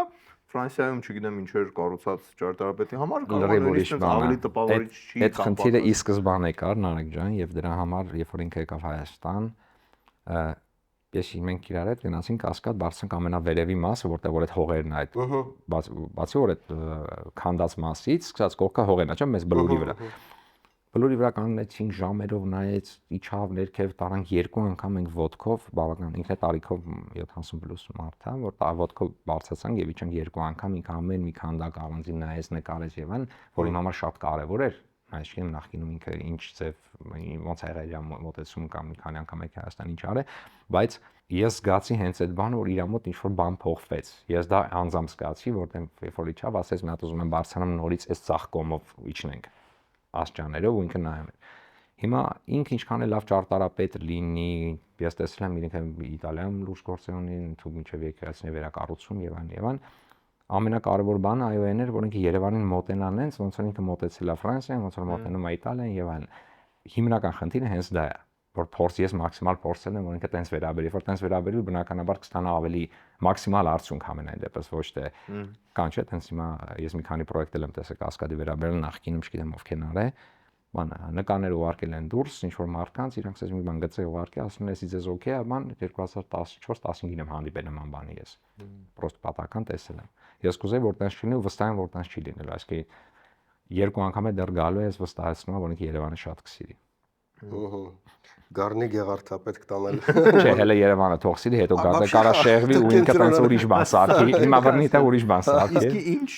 S1: Ֆրանսիայում չգիտեմ ինչեր կառուցած ճարտարապետի համար
S2: Լրիվ
S1: ավելի տպավորիչ չի։
S2: Այդ խնդիրը ի սկզբանե կար Նարեկ ջան եւ դրա համար երբ որ ինքը եկավ Հայաստան, ես մենք իրար հետ գնացինք կասկադ բարձրանք ամենավերևի մասը, որտեղ որ այդ հողերն է այդ բացի որ այդ քանդած մասից սկսած կողքը հողերն է, չէ՞, մեզ բլուրի վրա։ Բլուրի վրա կանգնեցինք ժամերով նայեց, իջավ ներքև տարանք երկու անգամ ենք ոդկով, բավական ինքը տարիքով 70 պլյուս մարդ է, որ ոդկով բարձրացանք եւ իջանք երկու անգամ ինքը ամեն մի քանդակ առանձին նայեց, նկարեց եւ այն, որ իմ համար շատ կարեւոր էր։ Այսինքն նախկինում ինքը ինչ ձև ոնց ա եղել իր մոտեցում կամ մի քանի անգամ եկա Հայաստան ինչ արել, բայց ես զգացի հենց այդ բանը, որ իր մոտ ինչ-որ բան փոխվեց։ Ես դա անձամբ զգացի, որտեղ երբ որ իջավ, ասեց մի հատ ուզում եմ բարձրանամ նորից այս ցախ կոմով իջնենք աստիճաններով ու ինքը նայում էր։ Հիմա ինքը ինչքան է լավ ճարտարապետ լինի, ես տեսել եմ ինքը Իտալիայում լուրջ գործեր ունի, ու մինչև եկեղեցիների վերակառուցում եւ այն։ Ամենակարևոր բանը այո այն էր, որ ինքը Երևանին մոտենան հենց ոնց որ ինքը մոտեցել է Ֆրանսիային, ոնց որ մոտենում է Իտալիային եւ այլն։ Հիմնական խնդիրը հենց դա է, որ փորձ ես մաքսիմալ փորձել եմ, որ ինքը տենց վերաբերի, որ տենց վերաբերի բնականաբար կստանա ավելի մաքսիմալ արդյունք ամենայն դեպս, ոչ թե կան չէ, տենց հիմա ես մի քանի պրոյեկտ եմ տեսել կասկադի վերաբերյալ նախկինում, չգիտեմ ովքերն արել, բանը նկարներ ուղարկել են դուրս, ինչ որ մարդկանց, իրանք ասես մի բան գծե ուղարկի, ասում են, «Էսի ձեզ օքեյ է, բան 2014-15-ին եմ հանդիպել նման բանի ես»։ Պրոստը պատահական տեսել եմ։ Ես կուզեի որ տենց չլինի ու վստահ եմ որ տենց չի լինելու, այսինքն երկու անգամ է դեռ գալու է, ես վստահեցնում եմ, որ ինքը Երևանը շատ կսիրի։
S3: Գառնի Գեղարդապետ կտանել։
S2: Չէ, հələ Երևանը թող սիրի, հետո կարա շեղվի ու ինքը տենց ուրիշ բան սարքի, հիմա բռնի թե ուրիշ բան սարքի։
S1: Իսկ ինչ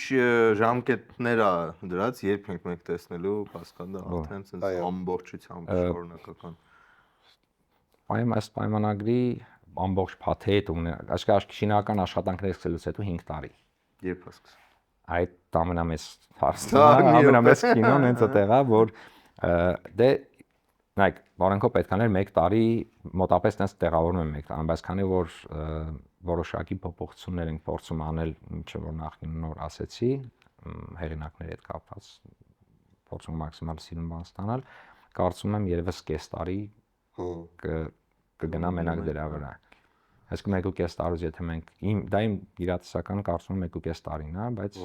S1: ժամկետներ է դրած, երբ ենք մենք տեսնելու Կասկադը արդեն ցենց ամբողջությամբ շարունակական։
S2: Այս պայմանագրի ամբողջ փաթեթ ունի, այսինքն շինական աշխատանքներ սկսելուց հետո 5 տարի։
S1: Երբ է սկսել։
S2: Այդ ամենամեծ հարցն է, ամենամեծ կինոն հենց այդտեղ է, որ դե նայեք, բարենքո պետք է 1 տարի մոտապես տես տեղավորում եմ 1 տարի, բայց քանի որ որոշակի փոփոխություններ ենք փորձում անել, ինչ որ նախին նոր ասեցի, հեղինակների հետ կապված փորձում մաքսիմալ սիրուն բան ստանալ, կարծում եմ երևս կես տարի կգնա մենակ դրա վրա։ Այսինքն 1.5 տարուց եթե մենք դա իմ իրատեսական կարծում եմ 1.5 տարին է, բայց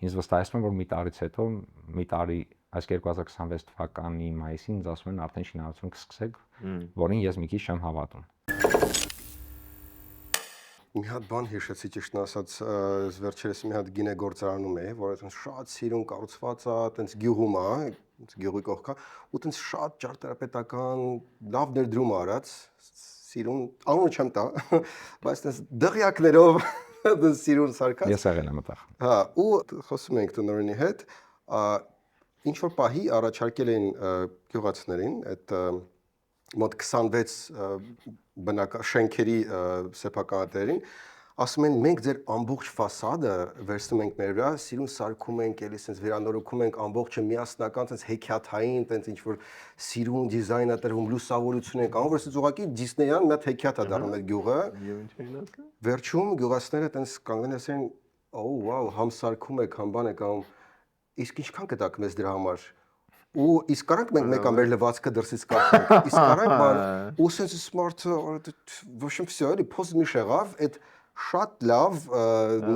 S2: ինձ վստահեցնում եմ որ մի տարից հետո մի տարի այս 2026 թվականի մայիսին ինձ ասում են արդեն շինարարություն կսկսեք, որին ես մի քիչ չեմ հավատում։
S3: Մի հատ բան հիշեցի ճիշտն ասած, վերջերս մի հատ գինե գործարանում էի, որ այդպես շատ սիրուն կառուցված է, այդպես գյուղում է, գյուղի կողքա, ու այդպես շատ ճարտարապետական լավ ներդրում արած, սիրուն, անունը չեմ տա, բայց այդպես դղյակներով այդպես սիրուն սարքած։
S2: Ես եղել եմ այդտեղ։
S3: Հա, ու խոսում ենք տնօրենի հետ, ինչ որ պահի առաջարկել էին գյուղացիներին այդ մոտ 26 շենքերի սեփականատերերին, ասում են մենք ձեր ամբողջ ֆասադը վերցնում ենք մեր վրա, սիրուն սարքում ենք, էլի sense վերանորոգում ենք ամբողջը միասնական, sense հեքիաթային, sense ինչ որ սիրուն դիզայն է տրվում, լուսավորություն ենք անում, որ sense ուղղակի Դիսնեյան մի հատ հեքիաթ է դառնում այդ գյուղը։
S1: Եվ ինչ էին ասում։
S3: Վերջում գյուղացիները sense կանգնեն ասեն, «Օ, վաու, համ սարքում եք, համ բան եք անում, իսկ ինչքան կտաք մեզ դրա համար»։ Ու իսկ կարանք մենք մեկ ամեր լվացքը դրսից կապենք, իսկ կարանք բան, ու sense smart, в общем всё, էլի post մի շեղավ, այդ շատ լավ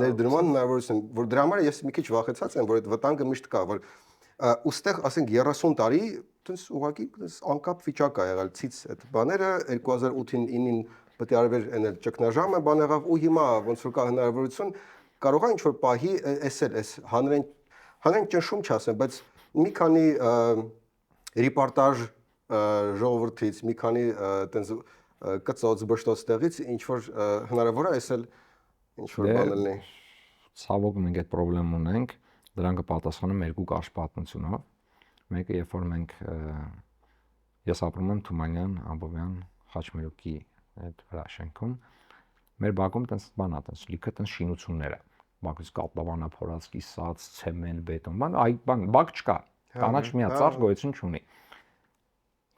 S3: ներդրման հնարավորություն, որ դրա համար ես մի քիչ վախեցած եմ, որ այդ վտանգը միշտ կա, որ ուստեղ ասենք 30 տարի տես ուղղակի անկապ վիճակ ա եղել, ցից այդ բաները 2008-ին 9-ին պետք է արվեր այն ճգնաժամը բան եղավ ու հիմա ոնց որ կա հնարավորություն կարող է ինչ որ պահի էս հանրային ճնշում չասեմ, բայց մի քանի ռեպորտաժ ժողովրդից, մի քանի տենց կծոց բշտոց տեղից ինչ որ հնարավոր է այսել ինչ որ բան լինի։
S2: Ցավոք մենք այդ խնդրեմ ունենք, դրանք կպատասխանեմ երկու կարճ պատմությունով։ Մեկը երբ որ մենք ես ապրում եմ Թումանյան, Ամբովյան, Խաչմերուկի այդ վրա շենքում, մեր բակում տենց բան է, տենց լիքը տենց շինություններ է։ Բակից կապլավանա փորած, կիսած, ցեմենտ, բետոն, բան, այ բան, բակ չկա։ Կանաչ մի հատ ծառ գոյություն չունի։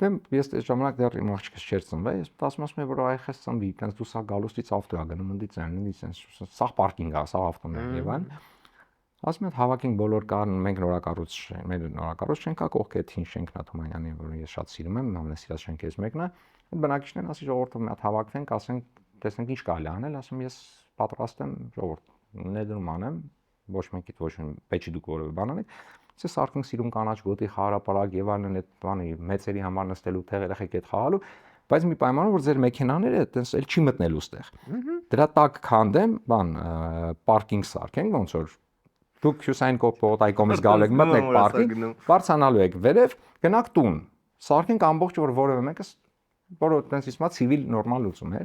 S2: Դեմ ես այդ ժամանակ դեռ իմ աղջիկս չէր ծնվել, ես ասում եմ որ այ խես ծնվի, տենց դու սա գալուստից ավտո է գնում, ընդից են, սա պարկինգ է, սա ավտոն է եւ այլն։ Ասում եմ հավաքենք բոլոր կան, մենք նորակառույց շենք, կողք այդ հին շենքն է Թումանյանի, որ ես շատ սիրում եմ, ամենասիրած շենքերից մեկն է։ Այդ բնակիչներն ասի ժողովուրդը մի հատ հավաքվենք, ասենք, տեսնենք ինչ կարելի անել, ասում ես պատրաստ եմ ժողովուրդ ներդրում անեմ, ոչ մեկիդ ոչ պետք չի դուք որևէ բան անեք, ասես սարքենք սիրուն կանաչ գոտի խարապարակ եւ այլն այդ բանի մեծերի համար նստելու տեղ երեխեք այդ խաղալու, բայց մի պայմանով որ ձեր մեքենաները այտենց էլ չի մտնելու ստեղ։ Դրա տակ քանդեմ, բան, պարկինգ սարքենք, ոնց որ դուք Հյուսային կողմից կողմից գալու եք մտնեք պարկինգ, բարձանալու եք վերև, գնաք տուն, սարքենք ամբողջ որ որևէ մեկը որ այտենց իսմա ցիվիլ նորմալ լուծում է։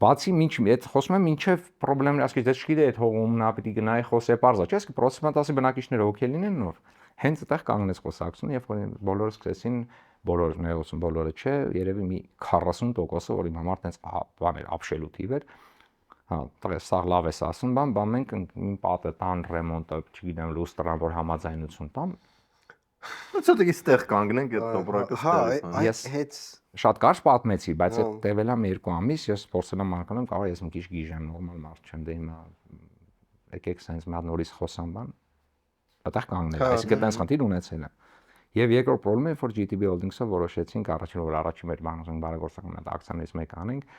S2: Բացի այդ խոսում եմ ինչև խնդիրներ, ասկի դե չգիտի այդ հողումն է, պիտի գնայի խոսե բարձա, չէ՞, ասկի պրոցենտասի բնակիչները օքեյ լինեն նոր։ Հենց այդտեղ կանգնեց խոսակցությունը, երբ որ բոլորը սկսեցին, բոլորը ներողություն, բոլորը չէ, երևի մի 40%-ը, որ իմ համար տենց բան էր, ապշելու թիվ էր։ Հա, տղես, սա լավ էս ասում, բան մենք մի պատը տան ռեմոնտը, չգիտեմ, լուստրան, որ համաձայնություն տամ։
S1: Ցույց ստեղ կանգնենք այդ տոպրակը ստեղ։
S2: Ես հետ շատ կարճ պատմեցի, բայց այդ տևել եմ 2 ամիս, ես փորձել եմ անկանում, կարող ես մի քիչ գիժեմ, նորմալ մարդ չեմ, դե հիմա եկեք sense մի հատ նորից խոսամ բան։ Այդտեղ կանգնել, այսինքն այդպես խնդիր ունեցել եմ։ Եվ երկրորդ խնդիրը, որ GTB Holdings-ը որոշեցինք առաջին որ առաջի մեր բանոզն բարեգործական այդ ակցիաներից մեկ անենք,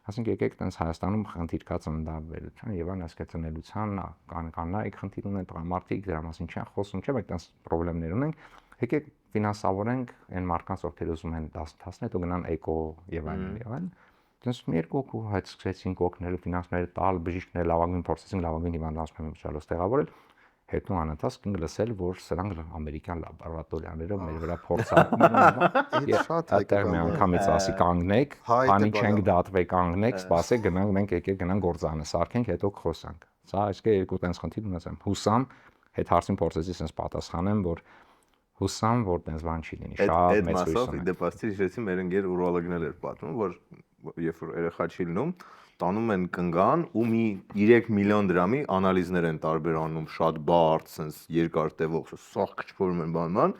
S2: ասենք եկեք այդպես Հայաստանում խնդիր կա ծննդաբերության եւ այն հասկացնելիության կանայք խնդիր ունեն, տղամարդիկ դրա մասին չեն խոսում, չէ՞, մենք այդպես խնդիրներ ունենք, եկեք ֆինանսավորենք այն մարդկանց, ովքեր ուզում են դասընթացներ, հետո գնան էկո եւ այլն։ Դες մի երկու հայտ սկսեցինք օգնել ֆինանսները տալ, բժիշկներ լավագույն փորձեցինք լավագույն հիվանդանոցներում շալոս տեղավորել, հետո անընդհատ կինգ լսել, որ սրանք ամերիկյան լաբորատորիաներով մեր վրա փորձարկում են։
S3: Շատ
S2: Այդտեղ մի անգամից ասի կանգնեք, քանի չենք դատվե կանգնեք, սպասեք, գնանք մենք եկեք գնանք գործանը սարքենք, հետո կխոսանք։ Սա այսինքն երկու տենց խնդիր ունեցեմ։ Հուսամ, հետ հարցին փորձեցի sense պատասխանեմ, որ հուսամ, որ տենց բան չի լինի։ Շատ մեծ հույս ունեմ։
S1: Դե պաստի հիշեցի մեր ընկեր ուրոլոգներ էր պատմում, որ երբ որ երեխա չի լինում, տանում են կնգան ու մի 3 միլիոն դրամի անալիզներ են տարբեր անում, շատ բարդ, sense երկար տևող, սաղ քչփորում են բանման,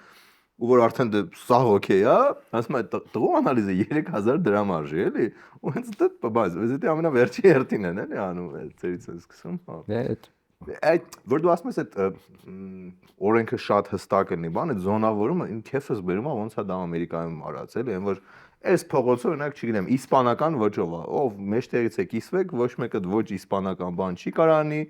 S1: ու որ արդեն դե սաղ օքեյ է, ասում է տղու անալիզը 3000 դրամ արժի, էլի, ու հենց դա բայց դա ամենավերջի հերթին են, էլի անում, այդից են սկսում, հա։
S2: Դե
S1: Այդ որ դու ասում ես այդ օրենքը շատ հստակ լինի, բան, այդ զոնավորումը իմ քեֆս բերում է ոնց է դա Ամերիկայում արած, էլի, այն որ այս փողոցով օրինակ չգիտեմ, իսպանական ոճով է, ով մեջտեղից է կիսվեք, ոչ մեկը ոչ իսպանական բան չի կարանի,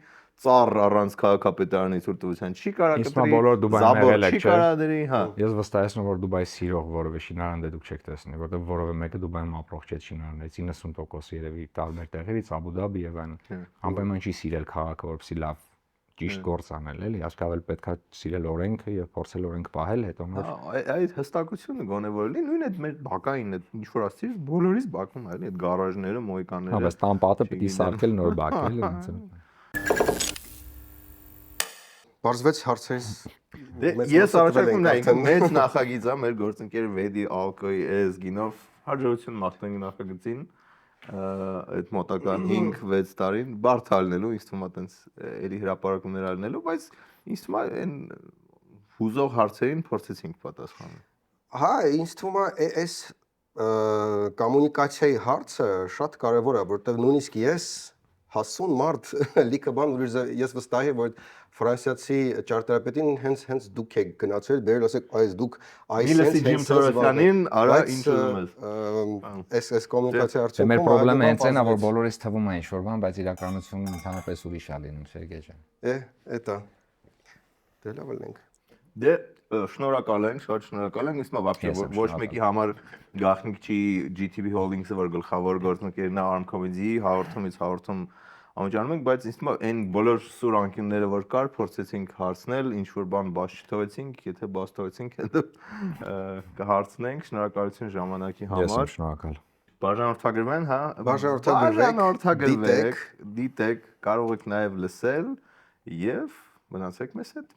S1: ծառ առանց քաղաքապետարանի ցույցության չի կարա կտրի, չի կարա դրի, հա։
S2: Ես վստահեցնում որ Դուբայի սիրող որևէ շինարան դե դուք չեք տեսնի, որտեղ որևէ մեկը Դուբայում ապրող չէ շինարաններից 90% երևի տարբեր տեղերից, Աբու Դաբի եւ այլն։ Անպայման չի սիրել քաղաքը, որպեսզի լավ ճիշտ գործ անել, էլի, հասկավել պետքա սիրել օրենքը եւ փորձել օրենք պահել, հետո մեր
S1: այդ հստակությունը գոնե որ լինի, նույն այդ մեր բակային այդ ինչ որ ասցիր, բոլորից բակում է, էլի, այդ գարաժները, մոյկանները։
S2: Հա, բայց տանպատը պիտի սարքել նոր բակ, էլի, ոնց է։
S3: Բարձվեց հարցերից
S1: Ես առաջարկում նայենք մեծ նախագիծ է մեր գործընկեր Վեդի Ալկոյի էս գինով հաջողություն մաղթենք նախագծին այդ մոտակա 5-6 տարին բարդ ալնելու, ինձ թվում է տենց էլի հրապարակումներ ալնելու, բայց ինձ թվում է այն հուզող հարցերին փորձեցինք պատասխանել։
S3: Հա, ինձ թվում է այս կոմունիկացիայի հարցը շատ կարևոր է, որովհետև նույնիսկ ես հասուն մարդ լիքը բան ես վստահ եմ որ ֆրանսիացի ճարտարապետին հենց դուք եք գնացել բերել ասեք այս դուք
S1: այս Թորոսյանին արա ինչ ուզում ես
S3: այս կոմունիկացիա արդյունքում
S2: մեր խնդրեմը հենց այնա որ բոլորից թվում է ինչ-որ բան բայց իրականությունում ընդհանրապես ուրիշ է լինում Սերգեյ ջան
S3: էտա դե լավ ենք
S1: դե շնորհակալ ենք շատ շնորհակալ ենք իսկ вообще ոչ մեկի համար գաղտնիք չի GTB Holdings-ը որ գլխավոր գործընկերն է Arm Comedy հաղորդումից հաղորդում անջանում ենք, բայց ինձ թվում է այն բոլոր սուր անկյունները որ կար, փորձեցինք հարցնել, ինչ որ բան բաց չթողեցինք, եթե բաց թողեցինք, հետո կհարցնենք, շնորհակալություն ժամանակի համար։
S2: Ես եմ շնորհակալ։
S1: Բաժանորդագրվեն, հա։
S3: Բաժանորդագրվեք,
S1: դիտեք, կարող եք նաև լսել եւ մնացեք մեզ հետ։